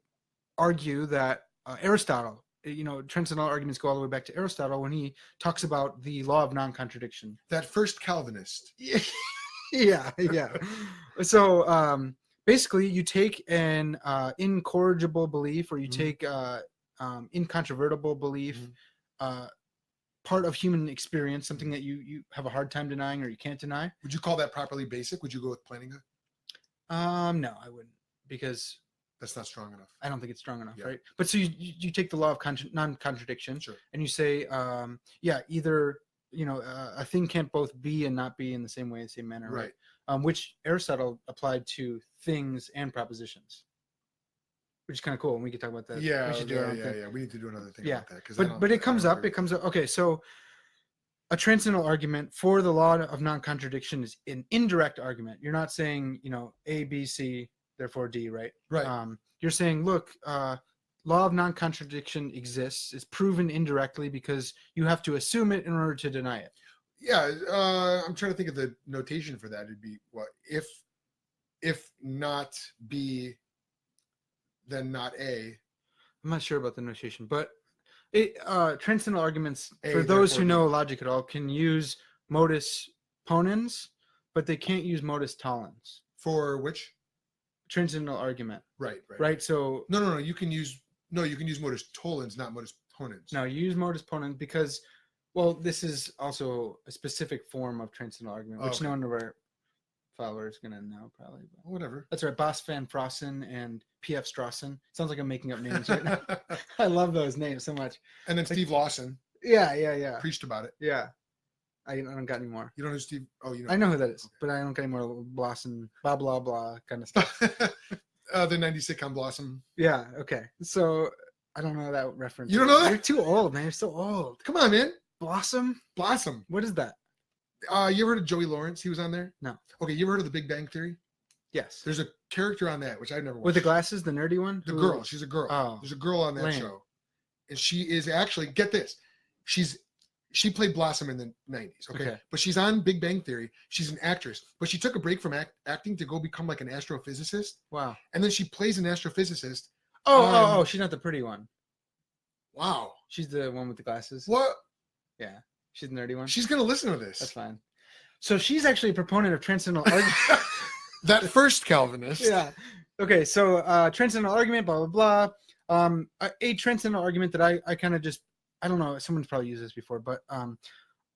argue that Aristotle transcendental arguments go all the way back to Aristotle when he talks about the law of non-contradiction. That first Calvinist. Yeah. So basically, you take an incorrigible belief, or you take incontrovertible belief, part of human experience, something that you have a hard time denying or you can't deny. Would you call that properly basic? Would you go with Plantinga? No, I wouldn't, because that's not strong enough. I don't think it's strong enough, right? But so you take the law of non-contradiction, sure, and you say, either a thing can't both be and not be in the same way, the same manner, right? Which Aristotle applied to things and propositions, which is kind of cool. And we could talk about that. Yeah, we should do our own thing. Yeah. We need to do another thing Yeah, about that. But it comes up. Okay, so a transcendental argument for the law of non-contradiction is an indirect argument. You're not saying, A, B, C, therefore D, right? Right. You're saying, look, law of non-contradiction exists. It's proven indirectly because you have to assume it in order to deny it. Yeah, I'm trying to think of the notation for that. It'd be what if not B, then not A. I'm not sure about the notation, but transcendental arguments, A, for those who B. know logic at all, can use modus ponens, but they can't use modus tollens. For which? Transcendental argument. Right. So no. You can use modus tollens, not modus ponens. No, you use modus ponens because, this is also a specific form of transcendental argument, which no one of our followers is gonna know probably. But whatever. That's right. Bos van Frossen and P.F. Strawson. Sounds like I'm making up names right now. I love those names so much. And then Steve Lawson. Yeah. Preached about it. Yeah. I don't got any more. You don't know Steve? Oh, you know. I know who that is, but I don't got any more Blossom, blah, blah, blah kind of stuff. The 90s sitcom Blossom. Yeah, okay. So, I don't know that reference. You don't know that? You're too old, man. You're so old. Come on, man. Blossom? What is that? You ever heard of Joey Lawrence? He was on there? No. Okay, you ever heard of The Big Bang Theory? Yes. There's a character on that, which I've never watched. With the glasses, the nerdy one? The girl. She's a girl. Oh. There's a girl on that show. And she is actually, get this, she played Blossom in the 90s, okay? But she's on Big Bang Theory. She's an actress. But she took a break from acting to go become like an astrophysicist. Wow. And then she plays an astrophysicist. Oh, she's not the pretty one. Wow. She's the one with the glasses. What? Yeah. She's the nerdy one. She's going to listen to this. That's fine. So she's actually a proponent of transcendental argument. That first Calvinist. Yeah. Okay, so transcendental argument, blah, blah, blah. A transcendental argument that I kind of just, I don't know, someone's probably used this before, but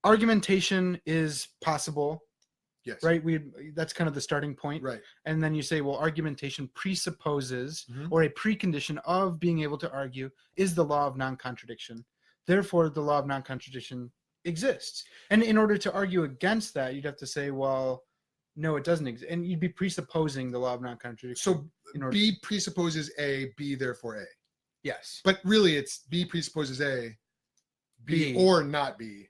argumentation is possible. Yes. Right? That's kind of the starting point. Right. And then you say, well, argumentation presupposes or a precondition of being able to argue is the law of non-contradiction. Therefore, the law of non-contradiction exists. And in order to argue against that, you'd have to say, well, no, it doesn't exist. And you'd be presupposing the law of non-contradiction. So B presupposes A, B therefore A. Yes. But really it's B presupposes A, B or not B.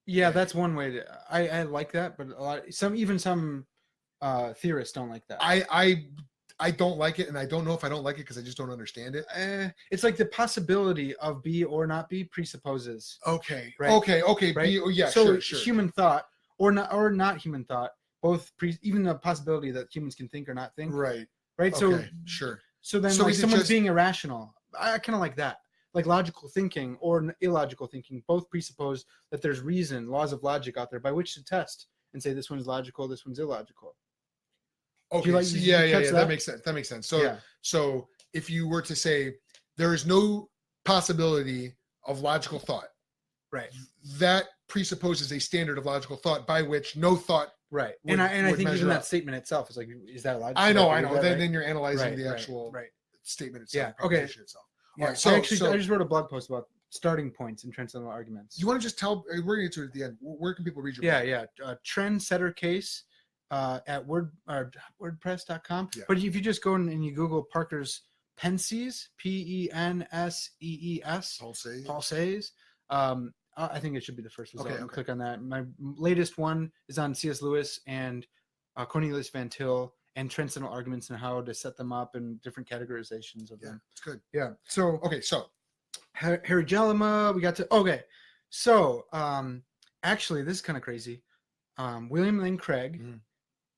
Yeah, that's one way to. I like that, but some theorists don't like that. I don't like it, and I don't know if I don't like it because I just don't understand it. It's like the possibility of B or not B presupposes. Okay. Right? Okay. Right? B. Oh, yeah. So sure. Human thought or not human thought, both even the possibility that humans can think or not think. Right. Like sure. So then, So like is it someone's just being irrational. I kind of like that. Like logical thinking or illogical thinking both presuppose that there's reason, laws of logic out there by which to test and say this one's logical, this one's illogical. Okay. That makes sense. So if you were to say there is no possibility of logical thought, right? That presupposes a standard of logical thought by which no thought. Right. And I think even that statement itself is like, is that logical? I know. Then you're analyzing the actual statement itself. Yeah. Okay. Itself. Yeah. Right, so I just wrote a blog post about starting points in transcendental arguments. You want to just tell? We're going to get to it at the end. Where can people read your blog? Yeah. Trendsetter case at WordPress.com. Yeah. But if you just go and you Google Parker's Pensees, Pensees, Pulses. I think it should be the first result. Okay. Click on that. My latest one is on C.S. Lewis and Cornelius Van Til and transcendental arguments and how to set them up and different categorizations of them. It's good. Yeah. So Harry Jellema, we got to. Okay. So actually, this is kind of crazy. William Lane Craig,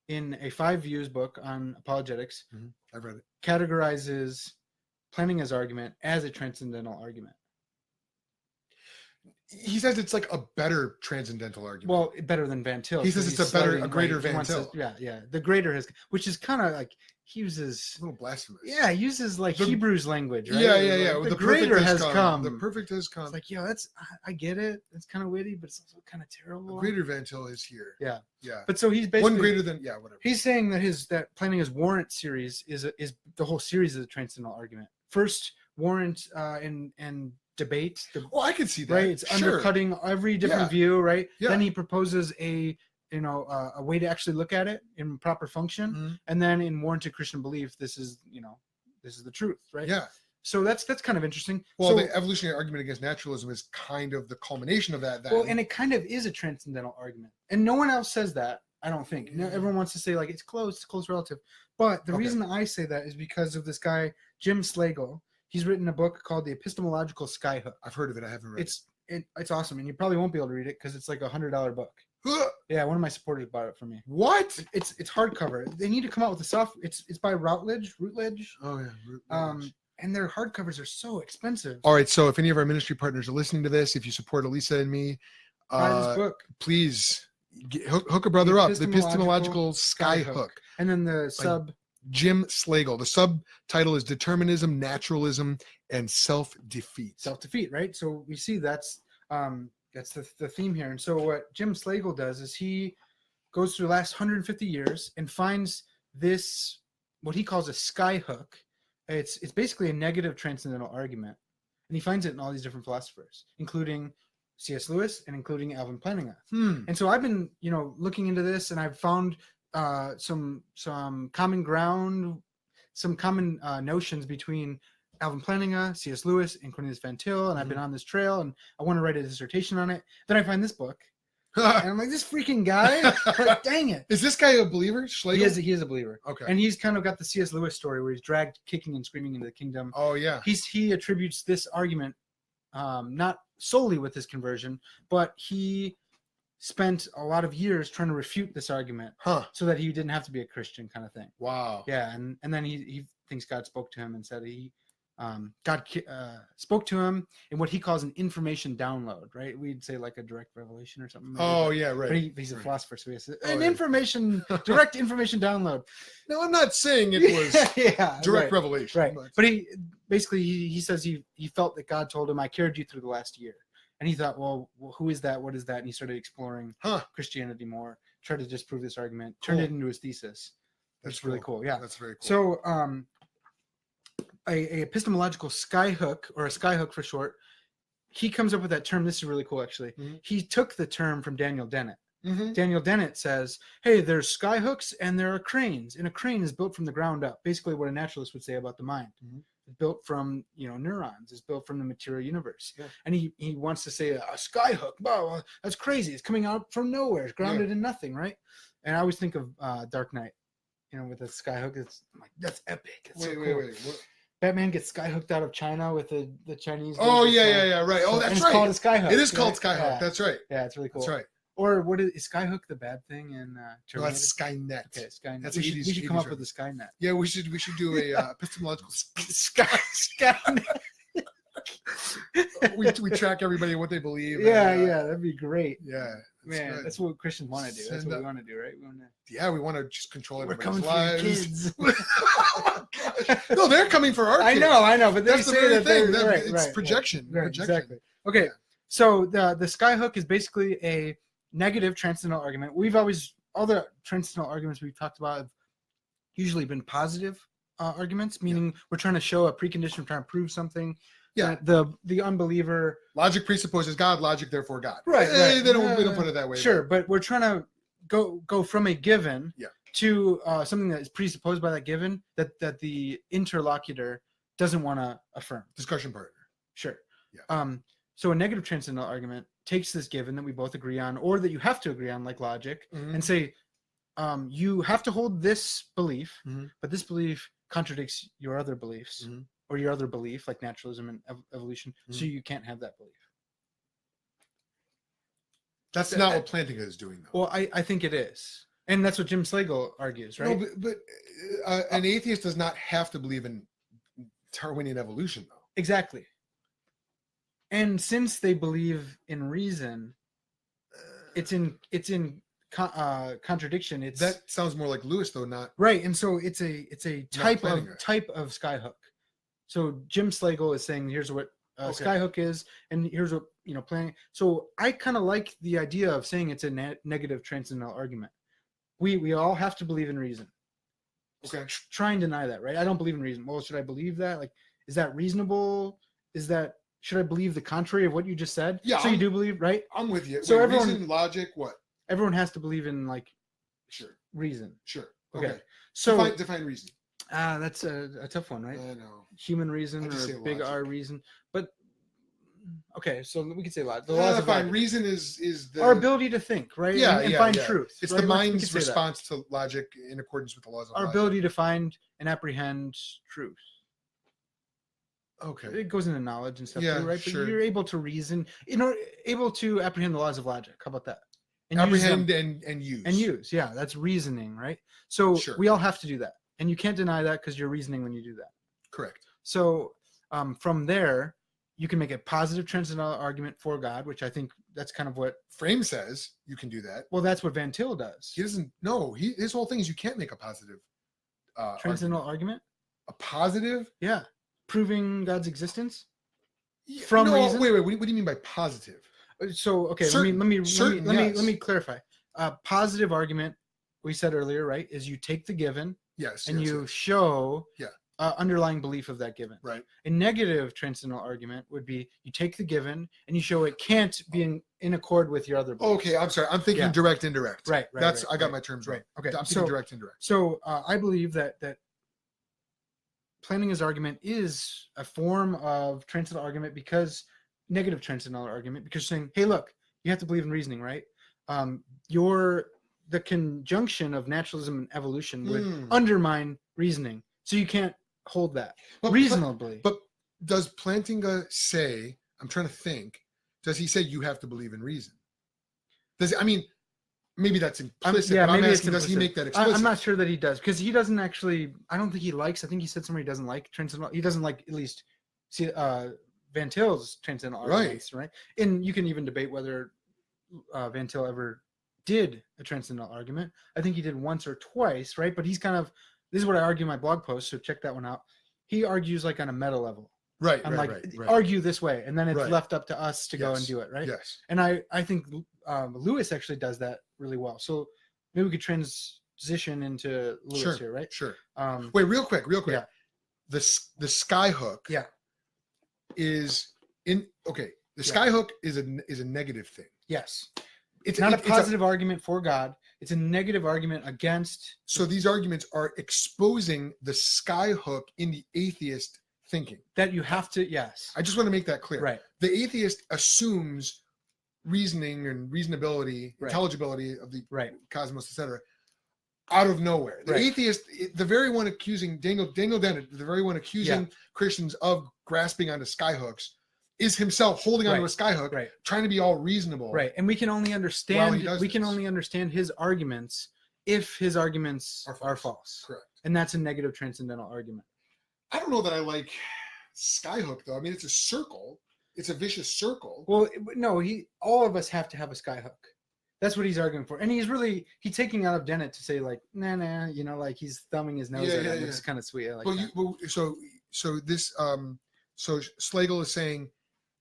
in a 5 Views book on apologetics, I've read it, categorizes Plantinga's argument as a transcendental argument. He says it's like a better transcendental argument. Well, better than Van Til. He so says it's he's a sliding, greater right, Van he wants Til. to- yeah, the greater has, which is kind of like he uses. a little blasphemous. Yeah, he uses like The- Hebrews language, right? Yeah. Like, The the perfect greater has come. The perfect has come. It's like, I get it. It's kind of witty, but it's also kind of A terrible. greater Van Til is here. Yeah. Yeah. But so he's basically One greater than whatever. He's saying that that Plantinga's warrant series is the whole series of the transcendental argument. First warrant and debate. Oh, I can see that. Right, it's undercutting every different view. Right. Yeah. Then he proposes a way to actually look at it in proper function, Mm-hmm. and then in warranted Christian belief, this is the truth. Right. Yeah. So that's kind of interesting. Well, so, the evolutionary argument against naturalism is kind of the culmination of that. Then. well, and it kind of is a transcendental argument, and no one else says that. I don't think. No, everyone wants to say like it's close relative. But the reason I say that is because of this guy Jim Slagle. He's written a book called The Epistemological Skyhook. I've heard of it. I haven't read it. It's awesome, and you probably won't be able to read it because it's like $100 book. Yeah, one of my supporters bought it for me. What? It's hardcover. They need to come out with the soft. It's by Routledge. Oh yeah. And their hardcovers are so expensive. All right. So if any of our ministry partners are listening to this, if you support Elisa and me, Buy this book. Please hook a brother up. The Epistemological Skyhook. And then the sub. Jim Slagle. The subtitle is Determinism, Naturalism, and Self-Defeat. Self-defeat, right? So we see that's the theme here. And so what Jim Slagle does is he goes through the last 150 years and finds this, what he calls a skyhook. It's basically a negative transcendental argument. And he finds it in all these different philosophers, including C.S. Lewis and including Alvin Plantinga. And so I've been, looking into this, and I've found some common ground, some common notions between Alvin Plantinga, C.S. Lewis, and Cornelius Van Til, and I've been on this trail, and I want to write a dissertation on it. Then I find this book, and I'm like, this freaking guy, like, dang it. Is this guy a believer, Schlegel? He is a believer. Okay. And he's kind of got the C.S. Lewis story where he's dragged kicking and screaming into the kingdom. Oh, yeah. He attributes this argument not solely with his conversion, but he spent a lot of years trying to refute this argument so that he didn't have to be a Christian, kind of thing. Wow. Yeah. And then he thinks God spoke to him and said God spoke to him in what he calls an information download, right? We'd say like a direct revelation or something. Oh, yeah, right. But he's a philosopher, so he has direct information download. No, I'm not saying it was direct revelation. Right. But he says he felt that God told him, I carried you through the last year. And he thought, well, who is that? What is that? And he started exploring Christianity more, tried to disprove this argument, turned it into his thesis. That's really cool. Yeah. That's very cool. So a epistemological skyhook, or a skyhook for short, he comes up with that term. This is really cool, actually. Mm-hmm. He took the term from Daniel Dennett. Mm-hmm. Daniel Dennett says, hey, there's skyhooks and there are cranes. And a crane is built from the ground up. Basically what a naturalist would say about the mind. Mm-hmm. It's built from, neurons. It's built from the material universe. Yeah. And he wants to say a skyhook. Wow, that's crazy. It's coming out from nowhere. It's grounded in nothing, right? And I always think of Dark Knight, with a skyhook. It's like, that's epic. It's wait. What? Batman gets skyhooked out of China with the Chinese. Oh, yeah, right. Oh, that's right. It's called a skyhook. It is called skyhook. Yeah. That's right. Yeah, it's really cool. That's right. Or what is Skyhook the bad thing in Terminator? No, that's Skynet. Okay, Skynet. That's we should come up with a Skynet. Yeah, we should do a epistemological Skynet. we track everybody what they believe. Yeah, that'd be great. Yeah, man, that's what Christians want to do. That's what we want to do, right? We want to just control everybody's lives. We're coming lives. for your kids. No, they're coming for our kids. I know, but they that's say the very thing. Right, it's projection. Right, projection. Exactly. Okay, yeah. So the Skyhook is basically a negative transcendental argument. All the transcendental arguments we've talked about have usually been positive arguments, meaning we're trying to show a precondition, we're trying to prove something. Yeah. The unbeliever. Logic presupposes God, logic therefore God. Right. They don't put it that way. Sure, but we're trying to go from a given to something that is presupposed by that given that the interlocutor doesn't want to affirm. Discussion partner. Sure. Yeah. So a negative transcendental argument takes this given that we both agree on, or that you have to agree on, like logic, and say, you have to hold this belief, but this belief contradicts your other beliefs, or your other belief, like naturalism and evolution, so you can't have that belief. That's not what Plantinga is doing, though. Well, I think it is. And that's what Jim Slagle argues, right? No, but an atheist does not have to believe in Darwinian evolution, though. Exactly. And since they believe in reason, it's in contradiction. It's That sounds more like Lewis, though, not right. And so it's a type Plantinga. of skyhook. So Jim Slagle is saying here's what skyhook is, and here's what planning. So I kind of like the idea of saying it's a negative transcendental argument. We all have to believe in reason. Okay. Try and deny that, right? I don't believe in reason. Well, should I believe that? Like, is that reasonable? Should I believe the contrary of what you just said? Yeah. So you do believe, right? I'm with you. So everyone, reason, logic, what? Everyone has to believe in Sure. reason. Sure. Okay. So define reason. That's a tough one, right? I know. Human reason or big logic. R reason, but okay, so we could say logic. The laws of logic. Reason is our ability to think, right? Yeah, and find truth. It's right? the mind's response to logic in accordance with the laws of our logic. ability to find and apprehend truth. Okay. It goes into knowledge and stuff too, right? Sure. But you're able to reason, able to apprehend the laws of logic. How about that? And apprehend and use. And use, yeah, that's reasoning, right? So we all have to do that. And you can't deny that because you're reasoning when you do that. Correct. So from there, you can make a positive transcendental argument for God, which I think that's kind of what Frame says you can do that. Well, that's what Van Til does. He doesn't. No, his whole thing is you can't make a positive transcendental argument. A positive? Yeah, proving God's existence from reason. Wait. What do you mean by positive? So okay, let me clarify. Positive argument we said earlier, right, is you take the given, and you show underlying belief of that given. Right. A negative transcendental argument would be you take the given and you show it can't be in accord with your other beliefs. Okay, I'm sorry. I'm thinking direct, indirect. Right. I got my terms right. Okay. I'm thinking direct, indirect. So I believe that Plantinga's argument is a form of transcendental argument because negative transcendental argument because you're saying, hey, look, you have to believe in reasoning, right? The conjunction of naturalism and evolution would undermine reasoning. So you can't hold that reasonably. But does Plantinga say, I'm trying to think, does he say you have to believe in reason? Maybe that's implicit, but I'm asking, does he make that explicit? I'm not sure that he does, because he doesn't actually, I don't think he likes, I think he said somewhere he doesn't like transcendental, he doesn't like, at least, see, Van Til's transcendental arguments, right? And you can even debate whether Van Til ever did a transcendental argument. I think he did once or twice, right? But he's kind of, this is what I argue in my blog post, so check that one out. He argues like on a meta level. Right, argue this way, and then it's left up to us to go and do it, right? Yes. And I think Lewis actually does that really well. So maybe we could transition into Lewis here, right? Sure. Wait, real quick. Yeah. The skyhook. Yeah. Is in okay. The skyhook is a negative thing. Yes. It's not a positive argument for God. It's a negative argument against. So these arguments are exposing the skyhook in the atheist thinking. That you have to, yes. I just want to make that clear. Right. The atheist assumes reasoning and reasonability, intelligibility of the cosmos, etc., out of nowhere. The atheist, the very one accusing Daniel Dennett, the very one accusing Christians of grasping onto skyhooks, is himself holding onto a skyhook, trying to be all reasonable. Right. And we can only understand his arguments if his arguments are false. Correct. And that's a negative transcendental argument. I don't know that I like skyhook, though. I mean, it's a circle. It's a vicious circle. Well, no, all of us have to have a skyhook. That's what he's arguing for. And he's taking out of Dennett to say, like, nah, like he's thumbing his nose at it, which is kind of sweet. I like that. So Slagle is saying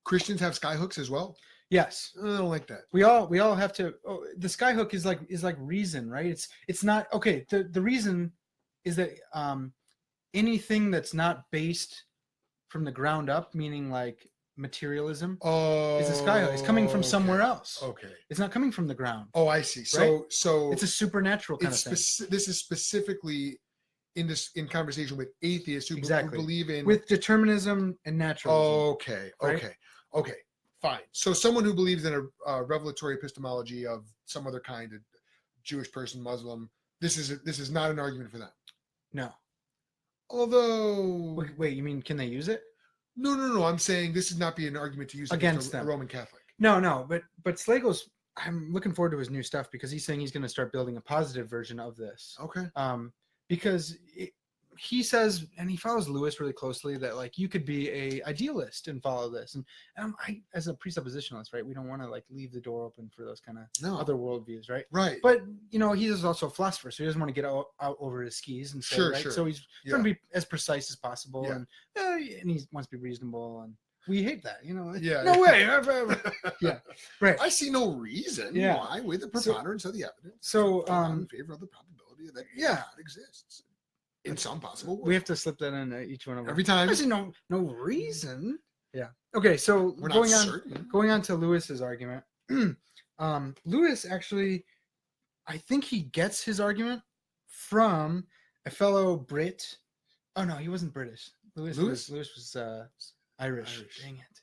Christians have skyhooks as well? Yes. I don't like that. We all have to. The skyhook is like reason, right? It's not okay. The reason is that anything that's not based from the ground up, meaning like materialism, is a skyhook. It's coming from somewhere else. Okay. It's not coming from the ground. Oh, I see. So it's a supernatural kind of thing. This is specifically in conversation with atheists who believe in with determinism and naturalism. Okay. Fine. So someone who believes in a revelatory epistemology of some other kind, a Jewish person, Muslim, this is not an argument for them. No. Although, wait, you mean can they use it? No. I'm saying this would not be an argument to use against a Roman Catholic. No. But Slagle's. I'm looking forward to his new stuff because he's saying he's going to start building a positive version of this. Okay. Because he says, and he follows Lewis really closely, that like you could be a idealist and follow this. And I, as a presuppositionalist, right, we don't want to like leave the door open for those kind of other worldviews, right? Right. But you know, he is also a philosopher, so he doesn't want to get out over his skis and say, right? So he's trying to be as precise as possible, and he wants to be reasonable. And we hate that, you know. No way. Yeah. Right. I see no reason why, with the preponderance of the evidence, so in favor of the probability that God exists in some possible way. We have to slip that in each one of them every time. I see no reason. Yeah. Okay. So going on to Lewis's argument. Lewis actually, I think he gets his argument from a fellow Brit. Oh no, he wasn't British. Lewis was Irish. Dang it.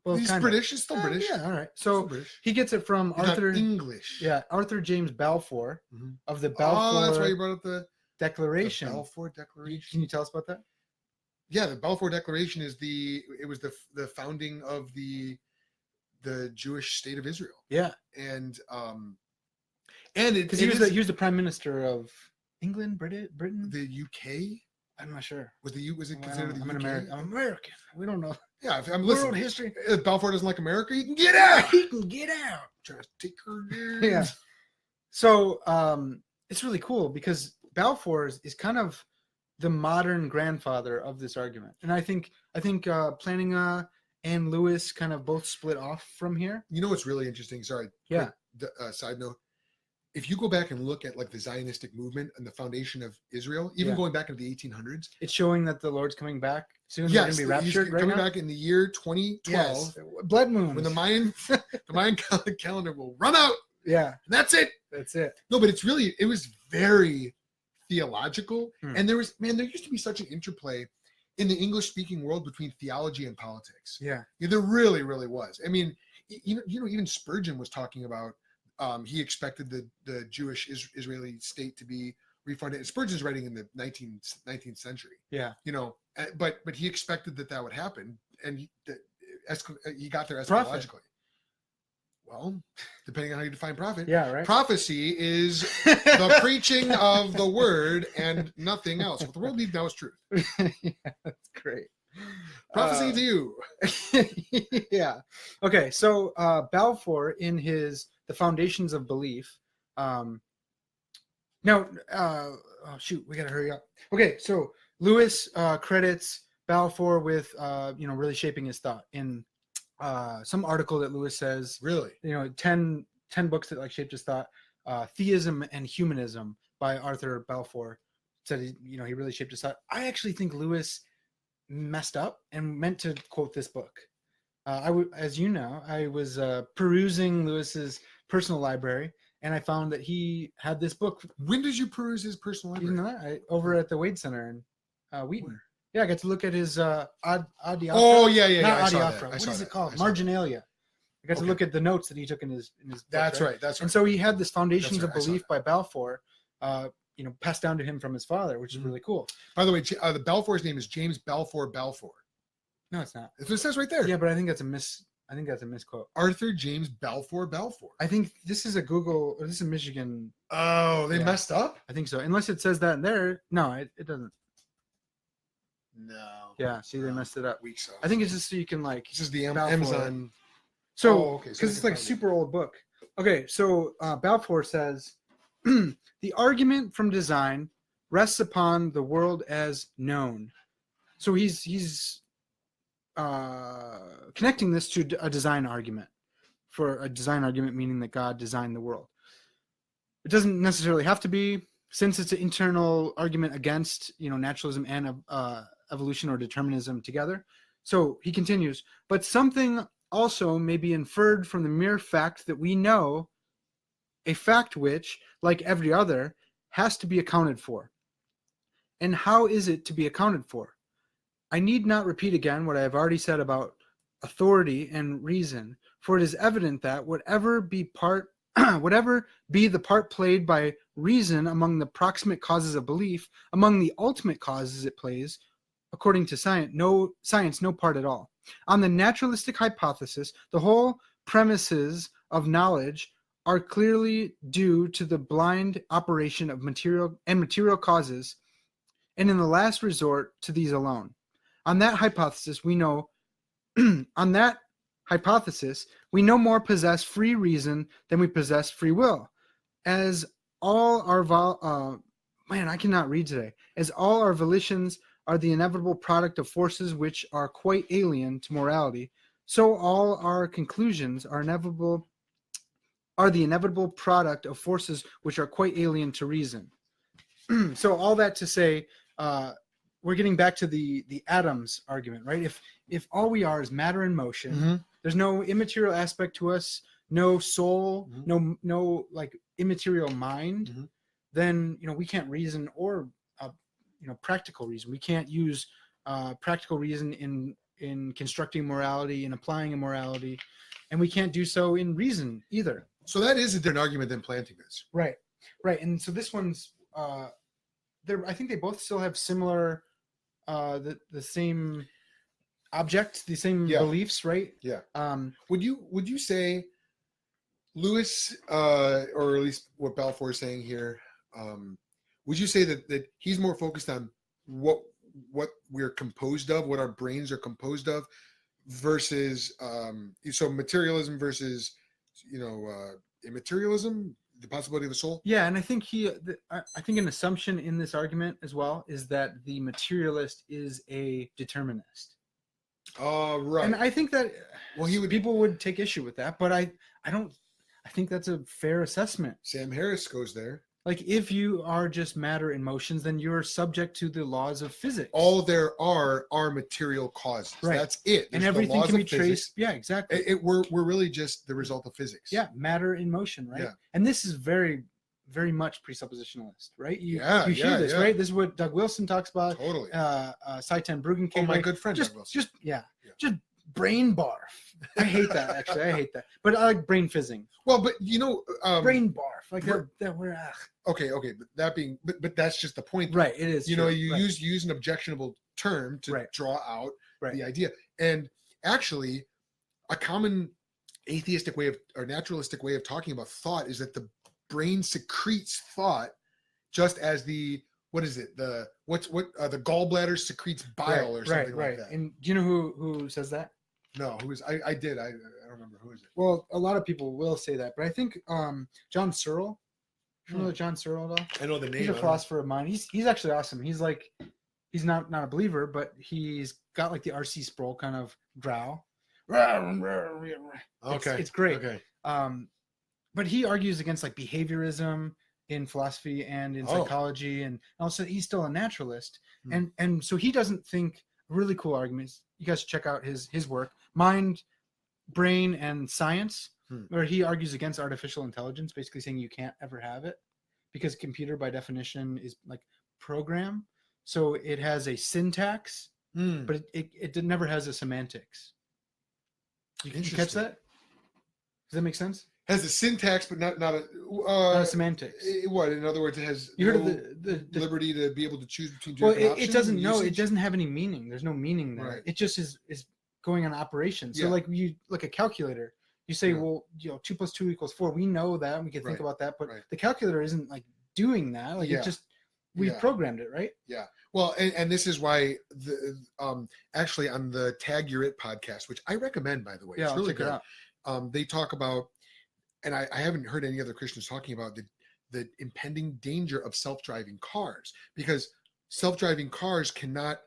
Well, he's British. He's still British. Yeah, all right. So he gets it from Arthur English. Yeah, Arthur James Balfour of the Balfour. Oh, that's why you brought up the Declaration. The Balfour Declaration. Can you tell us about that? Yeah, the Balfour Declaration is the founding of the Jewish state of Israel. Yeah, and because he was the prime minister of England, Britain, the UK. I'm not sure. Was it considered the UK? I'm American. We don't know. Yeah, if I'm listening. World history. If Balfour doesn't like America, he can get out. He can get out. Try to take her. Yeah. So it's really cool because Balfour is kind of the modern grandfather of this argument, and I think Plantinga and Lewis kind of both split off from here. You know what's really interesting? Sorry. Yeah. Side note. If you go back and look at like the Zionistic movement and the foundation of Israel, even going back into the 1800s, it's showing that the Lord's coming back soon. Yes, going to be raptured right coming now? back in the year 2012. Yes. Blood moon. When the Mayan calendar will run out. Yeah, and that's it. That's it. No, but it was very theological, and there used to be such an interplay in the English-speaking world between theology and politics. Yeah, there really, really was. I mean, you know, even Spurgeon was talking about. He expected the Jewish Israeli state to be refunded. And Spurgeon's writing in the 19th century. Yeah, you know, but he expected that would happen, and he got there eschatologically. Well, depending on how you define prophet. Yeah, right. Prophecy is the preaching of the word and nothing else. What the world needs now is truth. Yeah, that's great. Prophecy to you. Yeah. Okay, so Balfour in the Foundations of Belief. Oh shoot, we gotta hurry up. Okay, so Lewis credits Balfour with really shaping his thought in some article that Lewis says, really, 10 books that like shaped his thought. Theism and Humanism by Arthur Balfour said he really shaped his thought. I actually think Lewis messed up and meant to quote this book. As you know, I was perusing Lewis's personal library, and I found that he had this book. When did you peruse his personal library? You know that? Over at the Wade Center in Wheaton. Where? Yeah, I got to look at his Adiaphora. Oh yeah. Not Adiaphora. What is it called? Marginalia. I got to look at the notes that he took in his book. That's right. And so he had this Foundations of Belief by Balfour, passed down to him from his father, which is really cool. By the way, the Balfour's name is James Balfour Balfour. No, it's not. That's what it says right there. Yeah, but I think that's a misquote. Arthur James Balfour Balfour. I think this is this is a Michigan. Oh, they messed up? I think so. Unless it says that in there. No, it doesn't. No. Yeah, see, they messed it up. Weak sauce. I think it's just so you can like. This is the Amazon. So, because it's like a super old book. Okay, so Balfour says, the argument from design rests upon the world as known. So he's connecting this to a design argument. For a design argument, meaning that God designed the world. It doesn't necessarily have to be, since it's an internal argument against, naturalism and evolution or determinism together. So he continues, but something also may be inferred from the mere fact that we know, a fact which, like every other, has to be accounted for. And how is it to be accounted for? I need not repeat again what I have already said about authority and reason, for it is evident that whatever be the part played by reason among the proximate causes of belief, among the ultimate causes it plays, according to science, no part at all. On the naturalistic hypothesis, the whole premises of knowledge are clearly due to the blind operation of material causes, and in the last resort to these alone. On that hypothesis, we no more possess free reason than we possess free will, as all our I cannot read today. As all our volitions are the inevitable product of forces which are quite alien to morality, so all our conclusions are the inevitable product of forces which are quite alien to reason. So all that to say, we're getting back to the atoms argument, right? If all we are is matter and motion, Mm-hmm. there's no immaterial aspect to us, no soul, Mm-hmm. no like immaterial mind, Mhm. then we can't reason or practical reason. We can't use practical reason in constructing morality and applying a morality, and we can't do so in reason either. So that is a different argument than Plantinga's. Right. And so this one's I think they both still have similar the same object, the same beliefs, right? Yeah. Would you say Lewis, or at least what Balfour is saying here, would you say that he's more focused on what we're composed of, what our brains are composed of, versus so materialism versus immaterialism, the possibility of the soul? Yeah, and I think I think an assumption in this argument as well is that the materialist is a determinist. Right. And I think that people would take issue with that, but I think that's a fair assessment. Sam Harris goes there. Like, if you are just matter and motions, then you're subject to the laws of physics. All there are material causes. Right. That's it. And everything can be traced. Yeah, exactly. We're really just the result of physics. Yeah, matter in motion, right? Yeah. And this is very, very much presuppositionalist, right? You hear this, yeah. right? This is what Doug Wilson talks about. Totally. Seitan Bruggen. Oh, my good friend Doug Wilson. Just brain barf. I hate that, actually. I hate that. But I like brain fizzing. Well, but brain barf. Like that we're Okay, but that being, but that's just the point. Right, it is. You use an objectionable term to draw out the idea. And actually, a common atheistic way of, or naturalistic way of talking about thought is that the brain secretes thought, just as the the gallbladder secretes bile or something like that. And do you know who says that? No, who is? I did. I don't remember who is it. Well, a lot of people will say that, but I think John Searle. You know John Searle at all? I know the name. He's a philosopher of mine. He's actually awesome. He's not a believer, but he's got like the R.C. Sproul kind of growl. Okay, it's great. Okay. But he argues against like behaviorism in philosophy and in psychology, and also he's still a naturalist, and so he doesn't think really cool arguments. You guys should check out his work, Mind, Brain, and Science, where he argues against artificial intelligence, basically saying you can't ever have it because computer by definition is like program, so it has a syntax, but it never has a semantics. You catch that? Does that make sense? Has a syntax, but not a semantics. What? In other words, it has heard of the liberty to be able to choose between different options? Well, it doesn't know. It doesn't have any meaning. There's no meaning there. Right. It just is going on operations. So like a calculator. You say, well, 2 + 2 = 4. We know that, and we can think about that, but the calculator isn't like doing that. Like it just we've programmed it, right? Yeah. Well, and this is why actually on the Tag Your It podcast, which I recommend, by the way, it's really good. They talk about, and I haven't heard any other Christians talking about the impending danger of self-driving cars, because self-driving cars cannot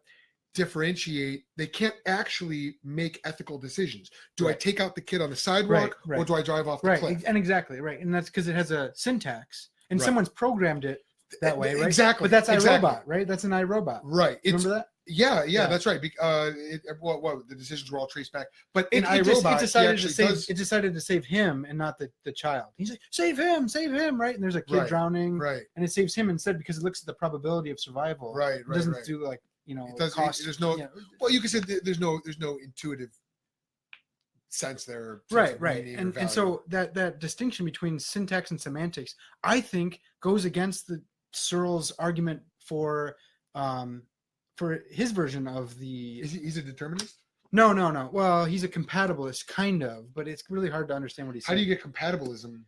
differentiate. They can't actually make ethical decisions. Do I take out the kid on the sidewalk or do I drive off the cliff? And exactly. And that's because it has a syntax and someone's programmed it that way, right? Exactly. But that's iRobot, right? That's an iRobot. Right. Remember that? Yeah, that's right. The decisions were all traced back. But in iRobot, it decided to save him and not the child. He's like, save him, right? And there's a kid drowning, and it saves him instead because it looks at the probability of survival. Right. It doesn't do like cost. There's no. Well, you can say there's no intuitive sense there. Right. And so that distinction between syntax and semantics, I think, goes against the Searle's argument for his version of the. He's a determinist? No. Well, he's a compatibilist, kind of, but it's really hard to understand what he's saying. How do you get compatibilism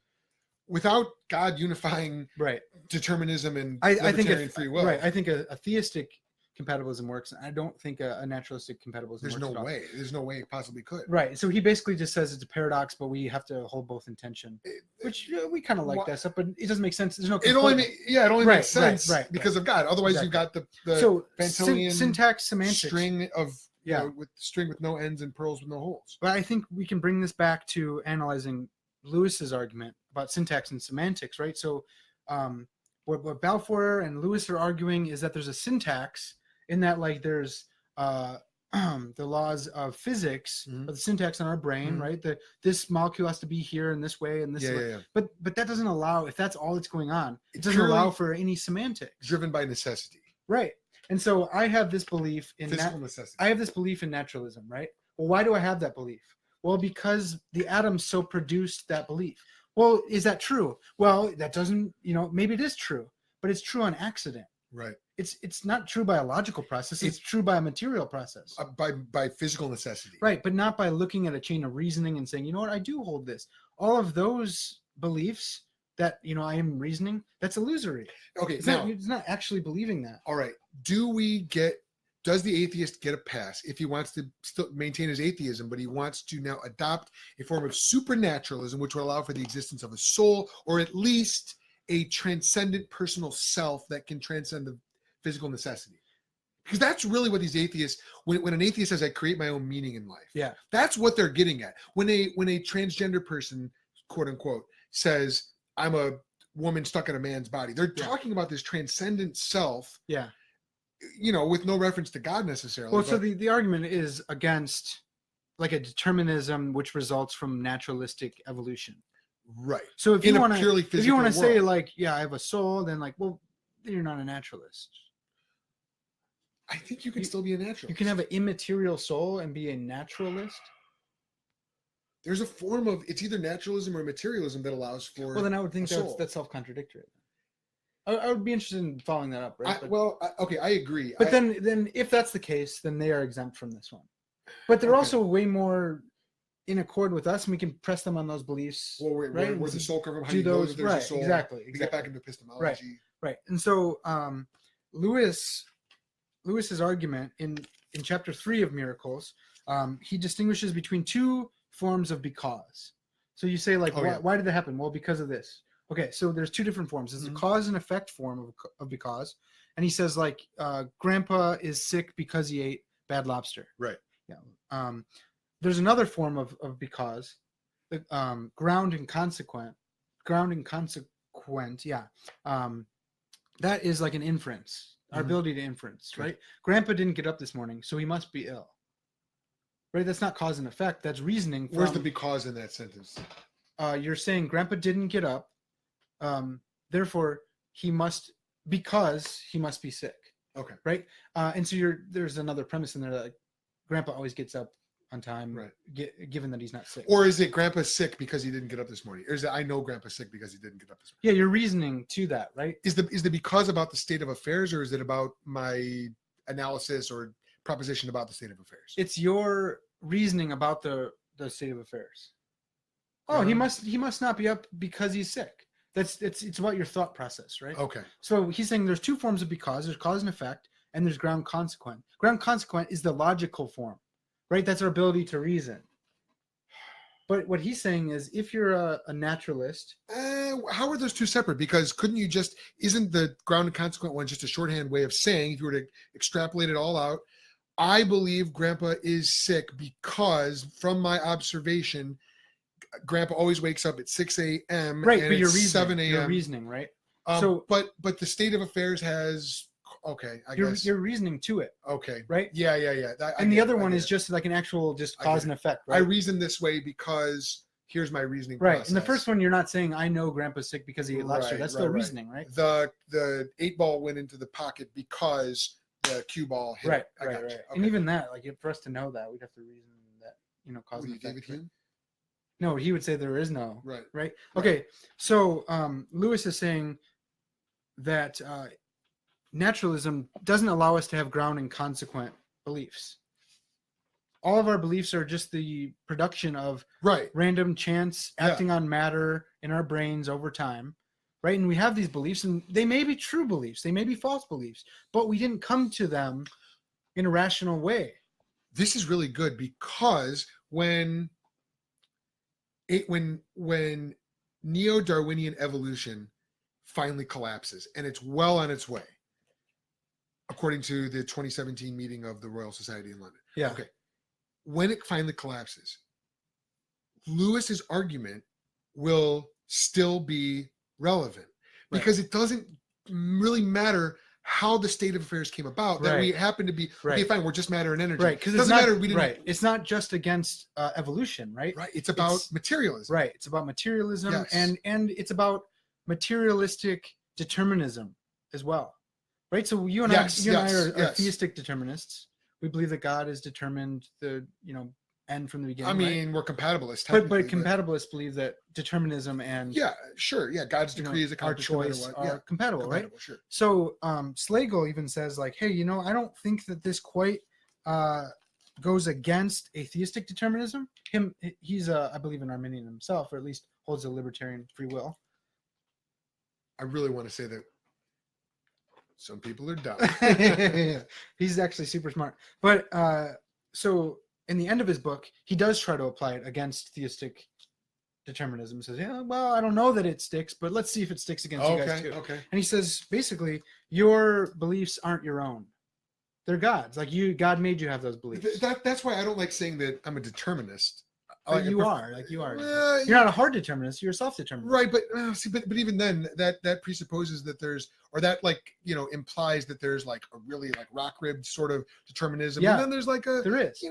without God unifying Right. determinism and I think libertarian free will. right. I think a theistic compatibilism works. I don't think a naturalistic compatibilism There's works no at all. way. There's no way it possibly could. Right. So he basically just says it's a paradox, but we have to hold both in tension, which we kind of like that stuff, but it doesn't make sense. There's no. It only Right, makes sense right, because of God. Otherwise, Exactly. you've got the So Van Tillian syntax semantics. string of Yeah. with string with no ends and pearls with no holes. But I think we can bring this back to analyzing Lewis's argument about syntax and semantics, right? So what Balfour and Lewis are arguing is that there's a syntax in that, like, there's the laws of physics, Mhm. of the syntax in our brain, Mhm. right? This molecule has to be here in this way and this way. Yeah. But that doesn't allow, if that's all that's going on, it It's doesn't allow purely for any semantics. Driven by necessity. Right. And so I have this belief in Physical necessity. I have this belief in naturalism, right? Well, why do I have that belief? Well, because the atoms so produced that belief. Well, is that true? Well, that doesn't, maybe it is true, but it's true on accident. Right. It's not true by a logical process. It's true by a material process. By physical necessity. Right, but not by looking at a chain of reasoning and saying, you know what, I do hold this. All of those beliefs that, I am reasoning, that's illusory. Okay, It's not actually believing that. All right. Does the atheist get a pass if he wants to still maintain his atheism, but he wants to now adopt a form of supernaturalism, which would allow for the existence of a soul, or at least a transcendent personal self that can transcend the physical necessity? Because that's really what these atheists, when an atheist says, I create my own meaning in life, Yeah, that's what they're getting at. When a transgender person, quote unquote, says, I'm a woman stuck in a man's body, they're talking about this transcendent self, yeah. With no reference to God necessarily. Well, so the argument is against like a determinism which results from naturalistic evolution. Right. So if you want to purely if you want to physical say world, like, yeah, I have a soul, then like, well, then you're not a naturalist. I think you can still be a naturalist. You can have an immaterial soul and be a naturalist. There's a form of, it's either naturalism or materialism that allows for. Well, then I would think a soul. that's self-contradictory. I would be interested in following that up, right? Okay, I agree. But then if that's the case, then they are exempt from this one. But they're also way more in accord with us, and we can press them on those beliefs. Well, right? where the soul comes from, how do you know those that there's right? a soul. Exactly. We get back into epistemology. Right. And so Lewis's argument in chapter 3 of Miracles, he distinguishes between two forms of because. So you say like, why did that happen? Well, because of this. Okay, so there's two different forms. There's a cause and effect form of because, and he says like, Grandpa is sick because he ate bad lobster. Right. Yeah. There's another form of because, the ground and consequent. Yeah. That is like an inference, our ability to inference, right? Grandpa didn't get up this morning, so he must be ill. Right? That's not cause and effect. That's reasoning. Where's the because in that sentence? You're saying Grandpa didn't get up, therefore because he must be sick. Okay. Right? And so there's another premise in there that like, Grandpa always gets up on time, right? Given that he's not sick. Or is it Grandpa's sick because he didn't get up this morning? Or is it I know Grandpa's sick because he didn't get up this morning? Yeah, you're reasoning to that, right? Is the because about the state of affairs, or is it about my analysis or proposition about the state of affairs? It's your reasoning about the state of affairs. Oh, he must not be up because he's sick. It's about your thought process, right? Okay. So he's saying there's two forms of because. There's cause and effect, and there's ground consequent. Ground consequent is the logical form, right? That's our ability to reason. But what he's saying is, if you're a naturalist, how are those two separate? Because isn't the ground and consequent one just a shorthand way of saying, if you were to extrapolate it all out, I believe Grandpa is sick because, from my observation, Grandpa always wakes up at 6 a.m. Right, and but you're it's 7 a.m. You're reasoning, right? But the state of affairs has guess you're reasoning to it. Okay. Right? Yeah. And the other one is just like an actual cause and effect, right? I reason this way because here's my reasoning right. process. And the first one, you're not saying I know Grandpa's sick because he ate lobster. That's still reasoning, right? The 8-ball went into the pocket because the cue ball hit. Right. Okay. And even that, like for us to know that, we'd have to reason that, cause and effect. Right? No, he would say there is no. Right. Okay. So Lewis is saying that naturalism doesn't allow us to have ground and consequent beliefs. all of our beliefs are just the production of Right. random chance acting on matter in our brains over time, right? And we have these beliefs, and they may be true beliefs, they may be false beliefs, but we didn't come to them in a rational way. This is really good because when neo-Darwinian evolution finally collapses, and it's well on its way, according to the 2017 meeting of the Royal Society in London. Yeah. Okay. When it finally collapses, Lewis's argument will still be relevant because it doesn't really matter how the state of affairs came about, that we happen to be, okay, fine, we're just matter and energy. Right, because it doesn't matter. We didn't, right. It's not just against evolution, right? Right. It's about materialism. Right. It's about materialism, Yes. and it's about materialistic determinism as well. Right. So you and I are theistic determinists. We believe that God is determined the end from the beginning. I mean, we're compatibilists. But compatibilists believe that determinism and God's decree is our choice are compatible, right? Sure. So Slagle even says, like, hey, I don't think that this quite goes against atheistic determinism. He's I believe an Arminian himself, or at least holds a libertarian free will. I really want to say that some people are dumb. He's actually super smart. But so in the end of his book, he does try to apply it against theistic determinism. He says, yeah, well, I don't know that it sticks, but let's see if it sticks against you guys too. Okay. And he says, basically, your beliefs aren't your own. They're God's. Like God made you have those beliefs. That's why I don't like saying that I'm a determinist. But you are. You're not a hard determinist. You're a self-determinist. Right, but but even then, that presupposes that there's, or that implies that there's like a really like rock-ribbed sort of determinism. Yeah, and then there's like there is.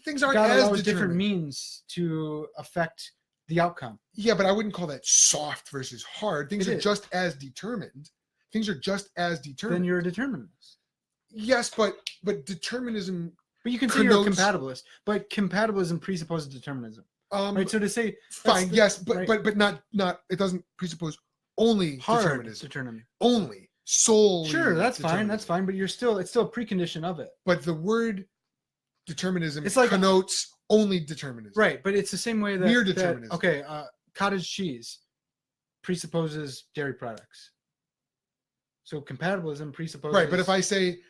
Things aren't God as allows determined. different means to affect the outcome. Yeah, but I wouldn't call that soft versus hard. Things are just as determined. Then you're a determinist. Yes, but determinism. But you can say you're a compatibilist, but compatibilism presupposes determinism. Right. So to say fine, but not it doesn't presuppose only hard determinism. Only sole. Sure, that's fine. That's fine. But it's still a precondition of it. But the word determinism connotes only determinism. Right, but it's the same way that mere determinism. Cottage cheese presupposes dairy products. So compatibilism presupposes. Right, but if I say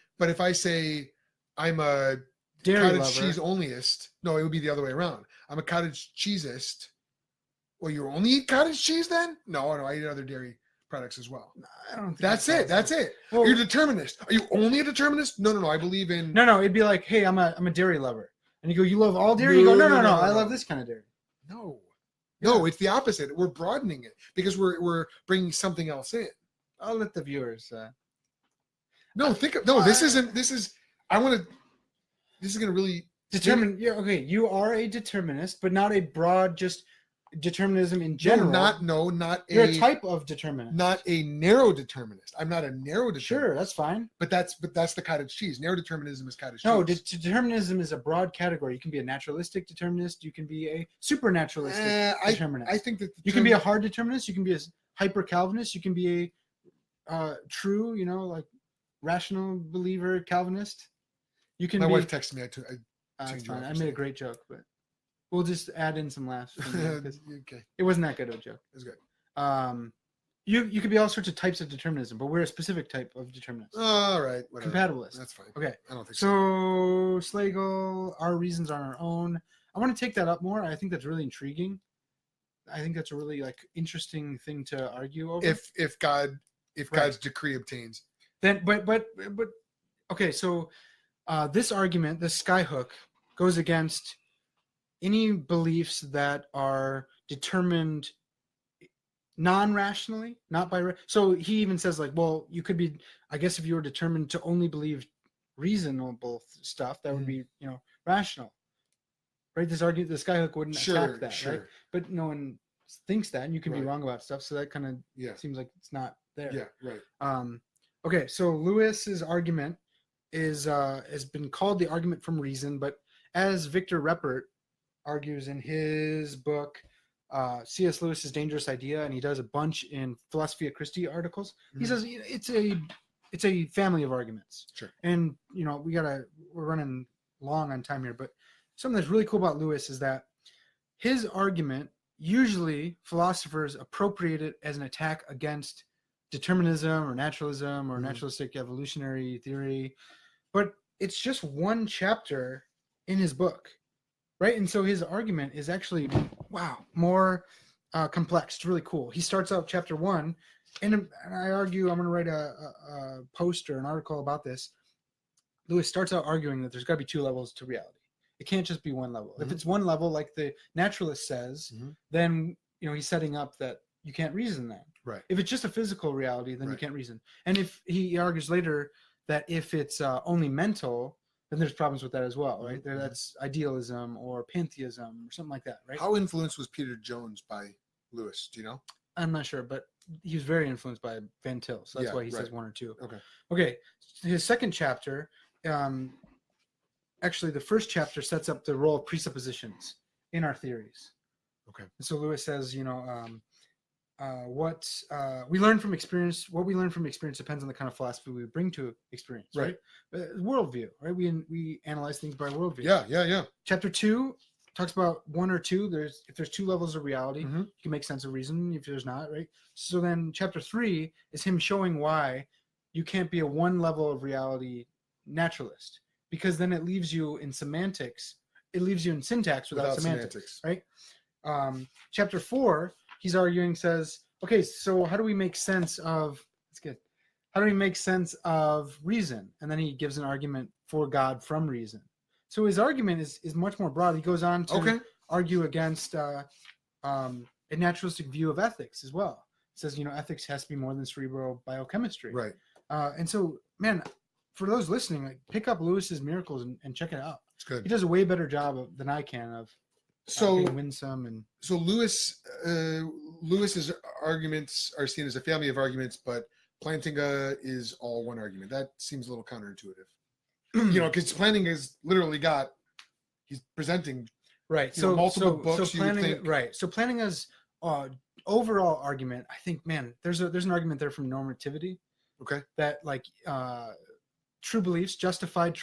I'm a dairy cottage lover. cheese onlyist. No, it would be the other way around. I'm a cottage cheeseist. Well, you only eat cottage cheese then? No, I eat other dairy products as well. I don't think that's it. Well, you're a determinist. Are you only a determinist? No. I believe in. No. It'd be like, hey, I'm a dairy lover, and you go, you love all dairy. You go, no. I love this kind of dairy. No, it's the opposite. We're broadening it because we're bringing something else in. I'll let the viewers. This isn't. This is. This is going to really determine. Yeah, okay. You are a determinist, but not a broad just determinism in general. You're a type of determinist. Not a narrow determinist. I'm not a narrow determinist. Sure, that's fine. But that's the cottage cheese. Narrow determinism is cottage cheese. No, determinism is a broad category. You can be a naturalistic determinist. You can be a supernaturalistic determinist. I think that you can be a hard determinist. You can be a hyper Calvinist. You can be a true, like rational believer Calvinist. You can. My wife texted me. It's fine. I made a great joke, but we'll just add in some laughs. Okay. It wasn't that good of a joke. It was good. You could be all sorts of types of determinism, but we're a specific type of determinist. All right. Whatever. Compatibilist. That's fine. Okay. I don't think so. Slagle, our reasons are our own. I want to take that up more. I think that's really intriguing. I think that's a really interesting thing to argue over. If God's decree obtains, then but okay. So. This argument, this skyhook, goes against any beliefs that are determined non-rationally, not by. So he even says, you could be. I guess if you were determined to only believe reasonable stuff, that would be, rational, right? This argument, the skyhook wouldn't attack that, right? But no one thinks that, and you can be wrong about stuff. So that kind of seems like it's not there. Yeah. Right. Okay. So Lewis's argument has been called the argument from reason, but as Victor Reppert argues in his book C.S. Lewis's Dangerous Idea, and he does a bunch in Philosophy of Christie articles, he says it's a family of arguments. Sure. And we're running long on time here, but something that's really cool about Lewis is that his argument, usually philosophers appropriate it as an attack against determinism or naturalism or naturalistic evolutionary theory, but it's just one chapter in his book, right? And so his argument is actually, more complex. It's really cool. He starts out chapter 1, and I argue, I'm going to write a post or an article about this. Lewis starts out arguing that there's got to be 2 levels to reality. It can't just be one level. If it's one level, like the naturalist says, then he's setting up that you can't reason then. Right. If it's just a physical reality, then you can't reason. And if he argues later that if it's only mental, then there's problems with that as well, right? That's idealism or pantheism or something like that, right? How influenced was Peter Jones by Lewis? Do you know? I'm not sure, but he was very influenced by Van Til, so that's why he says 1 or 2. Okay. His second chapter, actually the first chapter sets up the role of presuppositions in our theories. Okay. And so Lewis says, what we learn from experience depends on the kind of philosophy we bring to experience, right? Worldview, right? We analyze things by worldview. Yeah. Chapter 2 talks about 1 or 2. If there's 2 levels of reality, you can make sense of reason. If there's not, right? So then chapter 3 is him showing why you can't be a 1 level of reality naturalist, because then it leaves you in semantics. It leaves you in syntax without semantics, right? Chapter 4, he's arguing, says, okay, so how do we make sense of, that's good. How do we make sense of reason? And then he gives an argument for God from reason. So his argument is much more broad. He goes on to argue against a naturalistic view of ethics as well. It says, ethics has to be more than cerebral biochemistry. Right. And so, man, for those listening, like, pick up Lewis's Miracles and check it out. It's good. He does a way better job than I can of being winsome. And so Lewis's arguments are seen as a family of arguments, but Plantinga is all one argument. That seems a little counterintuitive. Because Plantinga has literally he's presenting multiple books. So Plantinga's overall argument, I think, man, there's an argument there from normativity. Okay. That true beliefs, justified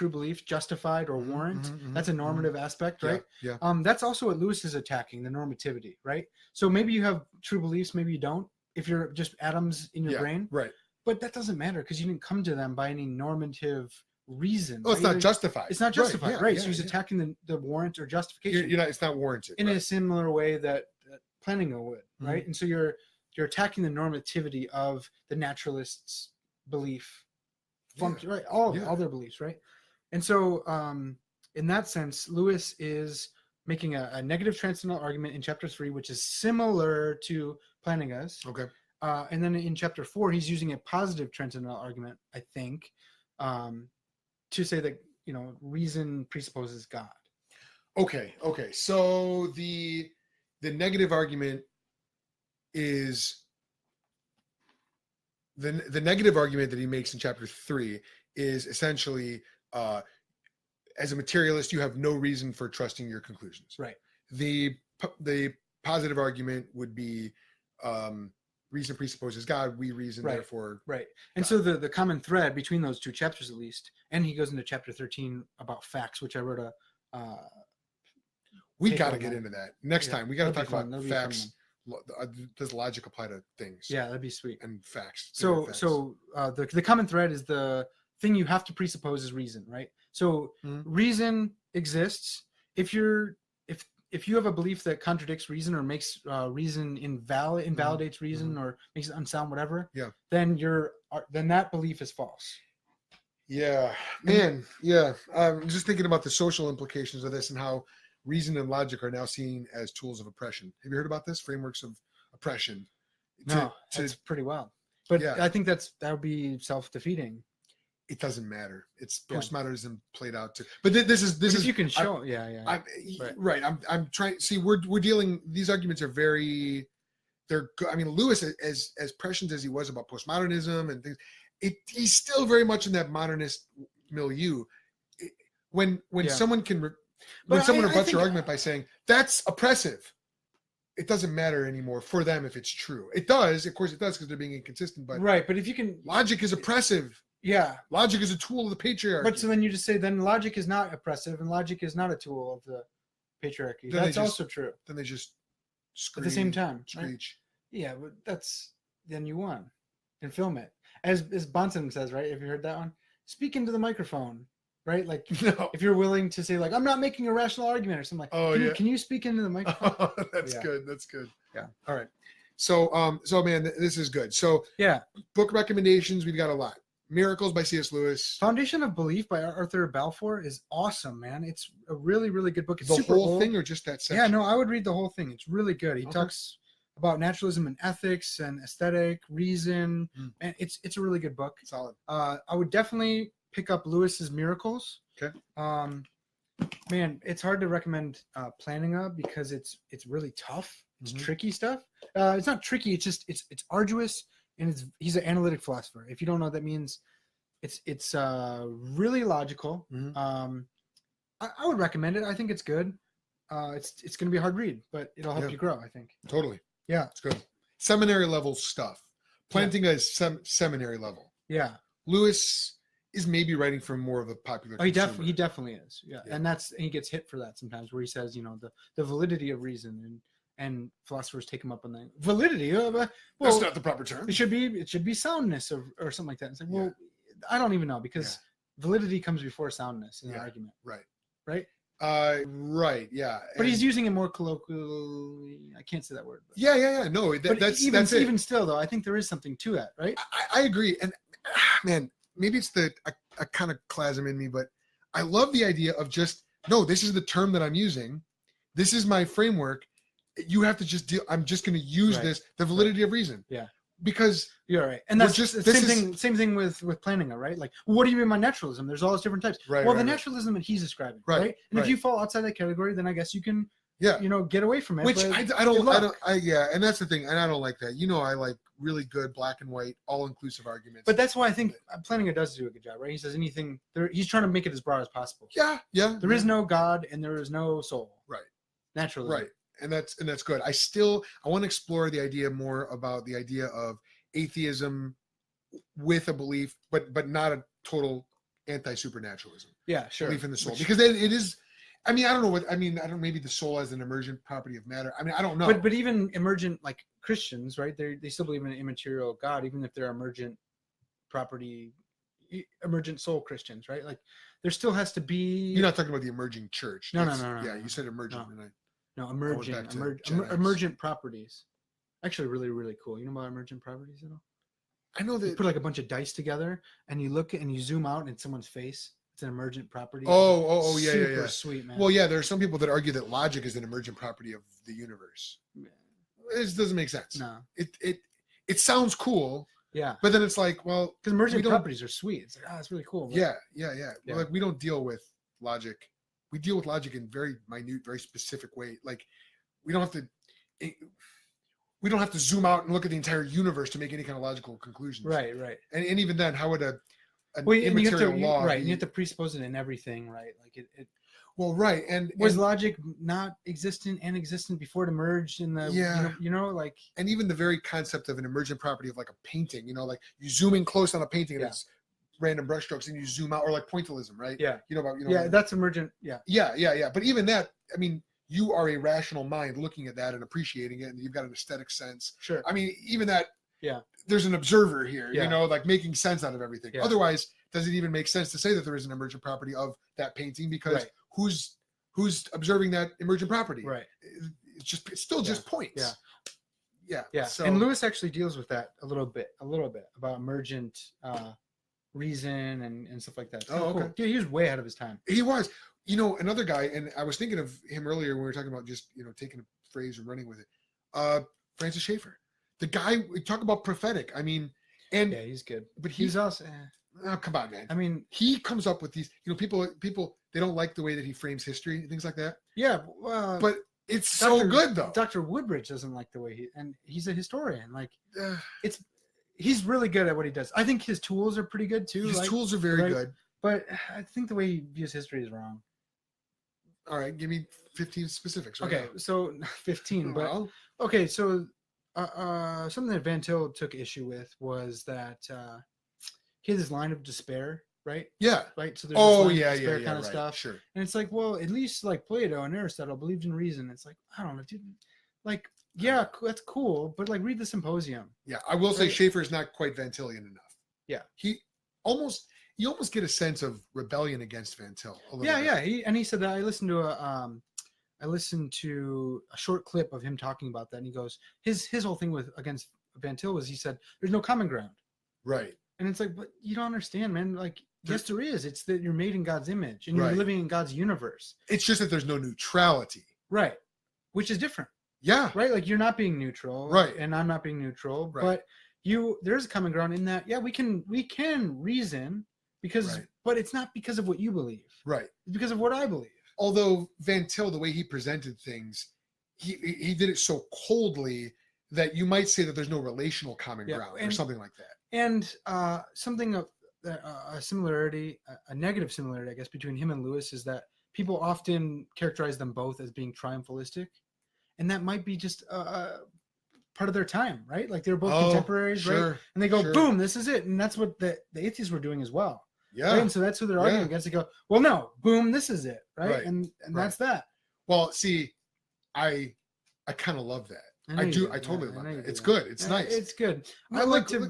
or warrant. That's a normative aspect, right? Yeah. That's also what Lewis is attacking, the normativity, right? So maybe you have true beliefs, maybe you don't, if you're just atoms in your brain. Right. But that doesn't matter because you didn't come to them by any normative reason. Oh, it's not justified. It's not justified, right? So he's attacking the warrant or justification. It's not warranted. In a similar way that Plantinga would, right? And so you're attacking the normativity of the naturalists' belief function, right? All their beliefs, right? And so in that sense, Lewis is making a negative transcendental argument in chapter 3, which is similar to Plantinga's. Okay. And then in chapter 4, he's using a positive transcendental argument, I think, to say that reason presupposes God. Okay. So the negative argument is the negative argument that he makes in chapter 3 is essentially, as a materialist, you have no reason for trusting your conclusions. Right. The positive argument would be, reason presupposes God. We reason, therefore. Right. And God. So the common thread between those 2 chapters, at least, and he goes into chapter 13 about facts, which I wrote we got to get into that next time. We got to talk about facts. Does logic apply to things? Yeah, that'd be sweet. And facts. So the common thread is the thing you have to presuppose is reason, right? So reason exists. If you have a belief that contradicts reason or makes reason invalidates reason or makes it unsound, whatever, then that belief is false. Yeah, man. Yeah, I'm just thinking about the social implications of this and how reason and logic are now seen as tools of oppression. Have you heard about this? Frameworks of oppression. That's pretty wild. But I think that would be self-defeating. It doesn't matter. It's postmodernism played out too. But this is you can show. Right. I'm trying. See, we're dealing. These arguments are very. They're. I mean, Lewis, as prescient as he was about postmodernism and things, he's still very much in that modernist milieu. When someone can. When someone rebuts your argument by saying that's oppressive, it doesn't matter anymore for them if it's true. It does, of course, it does, because they're being inconsistent. But right, but if you can, logic is oppressive. Yeah. Logic is a tool of the patriarchy. But so then you just say then logic is not oppressive and logic is not a tool of the patriarchy. Then That's also true. Then they just scream, At the same time. screech. Right? Yeah, but then you won. And film it. As Bunsen says, right? Have you heard that one? Speak into the microphone. Right? Like No. if you're willing to say like I'm not making a rational argument or something like can you speak into the microphone? That's good. That's good. Yeah. All right. So man, this is good. So yeah. Book recommendations, we've got a lot. Miracles by C.S. Lewis. Foundation of Belief by Arthur Balfour is awesome, man. It's a really, really good book. It's The super whole old. thing or just that section? Yeah, no, I would read the whole thing. It's really good. He talks about naturalism and ethics and aesthetic, reason, and it's a really good book. Solid. I would definitely pick up Lewis's Miracles. Okay. Man, it's hard to recommend Plantinga because it's really tough. It's tricky stuff. It's not tricky. It's just it's arduous, and he's an analytic philosopher. If you don't know what that means, it's really logical. I would recommend it. I think it's good. It's going to be a hard read, but it'll help you grow, I think. Totally. Yeah. It's good. Seminary level stuff. Plantinga is seminary level. Yeah. Lewis is maybe writing for more of a popular he consumer. definitely is. Yeah. And he gets hit for that sometimes where he says, the validity of reason and philosophers take him up on that validity. Well, that's not the proper term. It should be soundness or something like that. It's like, well, I don't even know because validity comes before soundness in an argument. Right. Right. Right. Yeah. But he's using it more colloquially. I can't say that word. But. Yeah. No, that's it. Even still though, I think there is something to that, right? I agree. And man, maybe it's a kind of clasm in me, but I love the idea of just, no, this is the term that I'm using. This is my framework. You have to just deal. I'm just going to use this, the validity of reason. Yeah. Because you're right. And that's just the same thing with Plantinga, right? Like, what do you mean by naturalism? There's all those different types. Right. Well, the naturalism that he's describing, right? And if you fall outside that category, then I guess you can, get away from it. Which I don't, and that's the thing. And I don't like that. I like really good black and white, all-inclusive arguments. But that's why I think Plantinga does do a good job, right? He says anything, he's trying to make it as broad as possible. Yeah. There is no God and there is no soul. Right. Naturalism. Right. And that's good. I want to explore the idea more about the idea of atheism with a belief, but not a total anti-supernaturalism. Yeah, sure. Belief in the soul. Because it is, I don't know maybe the soul as an emergent property of matter. I don't know. But even emergent, like Christians, right? They still believe in an immaterial God, even if they're emergent soul Christians, right? Like there still has to be. You're not talking about the emerging church. No. Yeah, you said emergent. No, emergent properties. Actually, really, really cool. You know about emergent properties at all? I know that. You put like a bunch of dice together, and you look and you zoom out in someone's face. It's an emergent property. Oh, yeah, Super sweet, man. Well, yeah, there are some people that argue that logic is an emergent property of the universe. This doesn't make sense. No. It sounds cool. Yeah. But then it's like, well, because emergent properties are sweet. It's like, it's really cool. Yeah. Well, like we don't deal with logic. We deal with logic in very minute, very specific way. Like we don't have to zoom out and look at the entire universe to make any kind of logical conclusions. Right. And even then, how would an immaterial law? Right, you have to presuppose it in everything, right? Like it. Well, right, and was logic not existent and existent before it emerged in the like. And even the very concept of an emergent property of like a painting, like you zoom in close on a painting and it's random brushstrokes, and you zoom out, or like pointillism, right? Yeah. That's emergent. Yeah. Yeah. But even that, you are a rational mind looking at that and appreciating it, and you've got an aesthetic sense. Sure. Even that. Yeah. There's an observer here, yeah. Like making sense out of everything. Yeah. Otherwise, does it even make sense to say that there is an emergent property of that painting? Because who's observing that emergent property? Right. It's still just points. Yeah. So, and Lewis actually deals with that a little bit about emergent reason and stuff like that. Oh, okay. Cool. Yeah, he was way ahead of his time. He was. Another guy, and I was thinking of him earlier when we were talking about just taking a phrase and running with it. Francis Schaeffer, the guy. We talk about prophetic. He's good. But he's also. Oh, come on, man. He comes up with these. People they don't like the way that he frames history and things like that. Yeah, but it's so good though. Dr. Woodbridge doesn't like the way he's a historian. Like he's really good at what he does. I think his tools are pretty good too. His tools are very good. But I think the way he views history is wrong. All right, give me 15 specifics. Right now. So 15. But okay, so something that Van Til took issue with was that he has this line of despair, right? Yeah. Right. So there's this line of yeah, despair yeah, kind of right. stuff. Sure. And it's like, well, at least like Plato and Aristotle believed in reason. It's like, I don't know, dude. Like, yeah, that's cool, but like read the Symposium. Yeah, I will say Right. Schaefer is not quite Van Tillian enough. Yeah. You almost get a sense of rebellion against Van Til. A little Yeah, bit. yeah. He said that. I listened to a short clip of him talking about that, and he goes, his whole thing with against Van Til was, he said there's no common ground. Right. And it's like, but you don't understand, man. Like, yes, there is. It's that you're made in God's image and Right. you're living in God's universe. It's just that there's no neutrality. Right. Which is different. Yeah. Right. Like you're not being neutral. Right. And I'm not being neutral. Right. But there's a common ground in that, yeah, we can reason because, Right. but it's not because of what you believe. Right. It's because of what I believe. Although Van Til, the way he presented things, he did it so coldly that you might say that there's no relational common ground or something like that. And something of a similarity, a negative similarity, I guess, between him and Lewis is that people often characterize them both as being triumphalistic, and that might be just part of their time, right? Like they're both contemporaries, right? And they go, boom, this is it, and that's what the atheists were doing as well. Yeah. Right? And so that's who they're arguing against. They go, well, no, boom, this is it, right? And that's that. Well, see, I kind of love that. I do. I totally love that. It's good. It's nice. It's good. I like to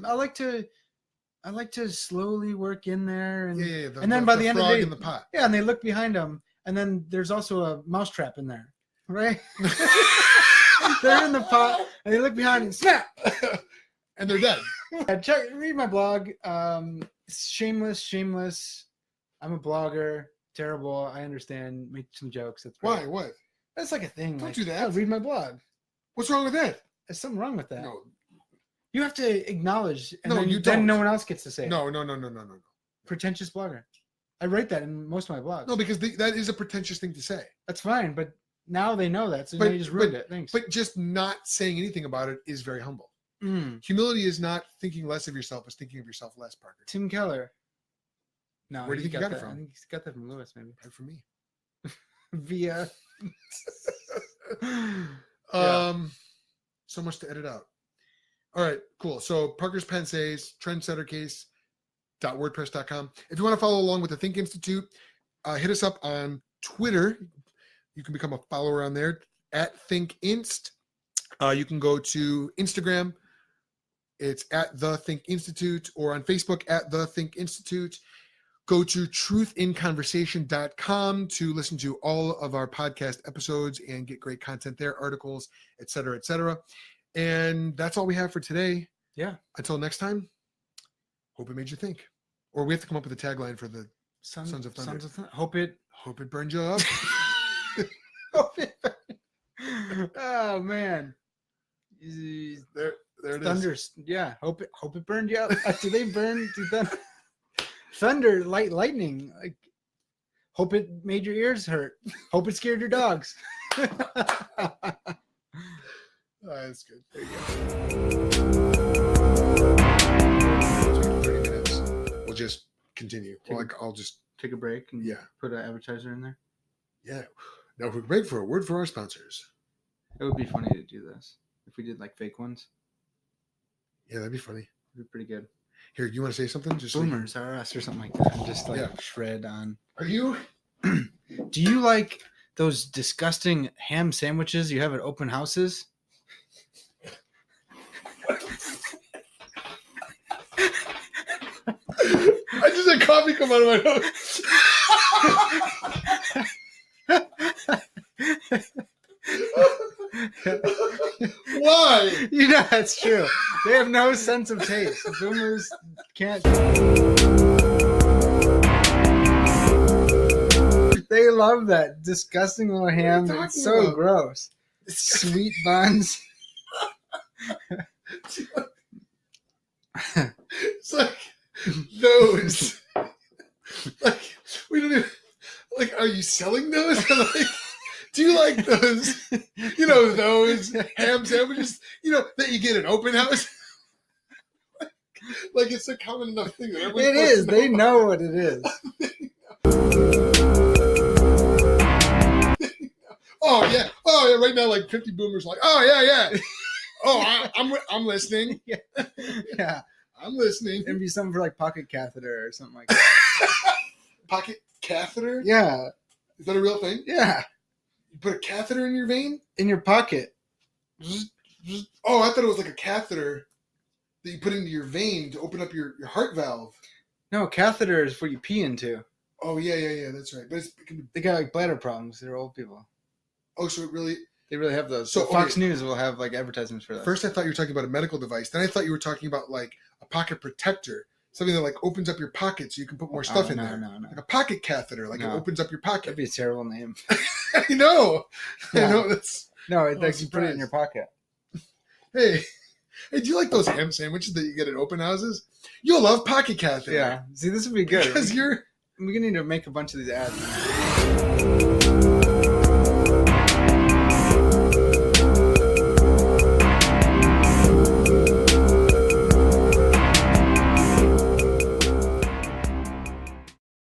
slowly work in there, and and then by the end of the day, in the pot. Yeah, and they look behind them, and then there's also a mousetrap in there, right? They're in the pot, and they look behind and snap, and they're dead. Read my blog. Shameless. I'm a blogger. Terrible. I understand. Make some jokes. That's why. What? That's like a thing. Don't do that. Read my blog. What's wrong with that? There's something wrong with that. No. You have to acknowledge, and then no one else gets to say it. No. Pretentious blogger. I write that in most of my blogs. No, because that is a pretentious thing to say. That's fine, but now they know that, so they just ruined it. Thanks. But just not saying anything about it is very humble. Humility is not thinking less of yourself, it's thinking of yourself less, Parker. Tim Keller. No, where do you think you got it from? I think he's got that from Lewis, maybe. Right from me. Via. So much to edit out. All right, cool. So Parker's Pensays, trendsettercase.wordpress.com. If you want to follow along with the Think Institute, hit us up on Twitter. You can become a follower on there at ThinkInst. You can go to Instagram. It's at The Think Institute, or on Facebook at The Think Institute. Go to truthinconversation.com to listen to all of our podcast episodes and get great content there, articles, et cetera, et cetera. And that's all we have for today. Yeah. Until next time, hope it made you think. Or we have to come up with a tagline for the Sons of Thunder. Hope it burned you up. Oh man. There it Thunder, is. Yeah. Hope it burned you up. Do they burn? Thunder, lightning. Like, hope it made your ears hurt. Hope it scared your dogs. That's good. There you go. 30 minutes. We'll just continue. I'll just take a break and put an advertiser in there. Yeah. Now we're break for a word for our sponsors. It would be funny to do this if we did like fake ones. Yeah, that'd be funny. It'd be pretty good. Here, you want to say something? Just Boomers are us or something like that. And just shred on. Are you? Do you like those disgusting ham sandwiches you have at open houses? I just had coffee come out of my nose. Why? You know that's true. They have no sense of taste. Boomers can't. They love that disgusting little ham. It's so gross. Sweet buns. It's like those. Like we don't even. Like, are you selling those? Like, do you like those? You know, those ham sandwiches. You know that you get at open house. Like it's a common enough thing that everyone. It is. They know what it is. Oh yeah. Right now, like 50 boomers, like, oh yeah. Oh, I'm listening. Yeah. I'm listening. It'd be something for like pocket catheter or something like that. Pocket catheter? Yeah. Is that a real thing? Yeah. You put a catheter in your vein? In your pocket. Oh, I thought it was like a catheter that you put into your vein to open up your heart valve. No, catheter is what you pee into. Oh, yeah, that's right. But They got like bladder problems. They're old people. oh, so They really have those. So, So Fox okay. News will have like advertisements for that. First, I thought you were talking about a medical device. Then I thought you were talking about like a pocket protector, something that like opens up your pocket so you can put more stuff in there. No. Like a pocket catheter, like it opens up your pocket. That'd be a terrible name. I know. Yeah. I know. That's. No, it's Oh, like you put it in surprise. your pocket. Hey, do you like those ham sandwiches that you get at open houses? You'll love pocket catheter. Yeah. See, this would be good. Because you're. We need to make a bunch of these ads.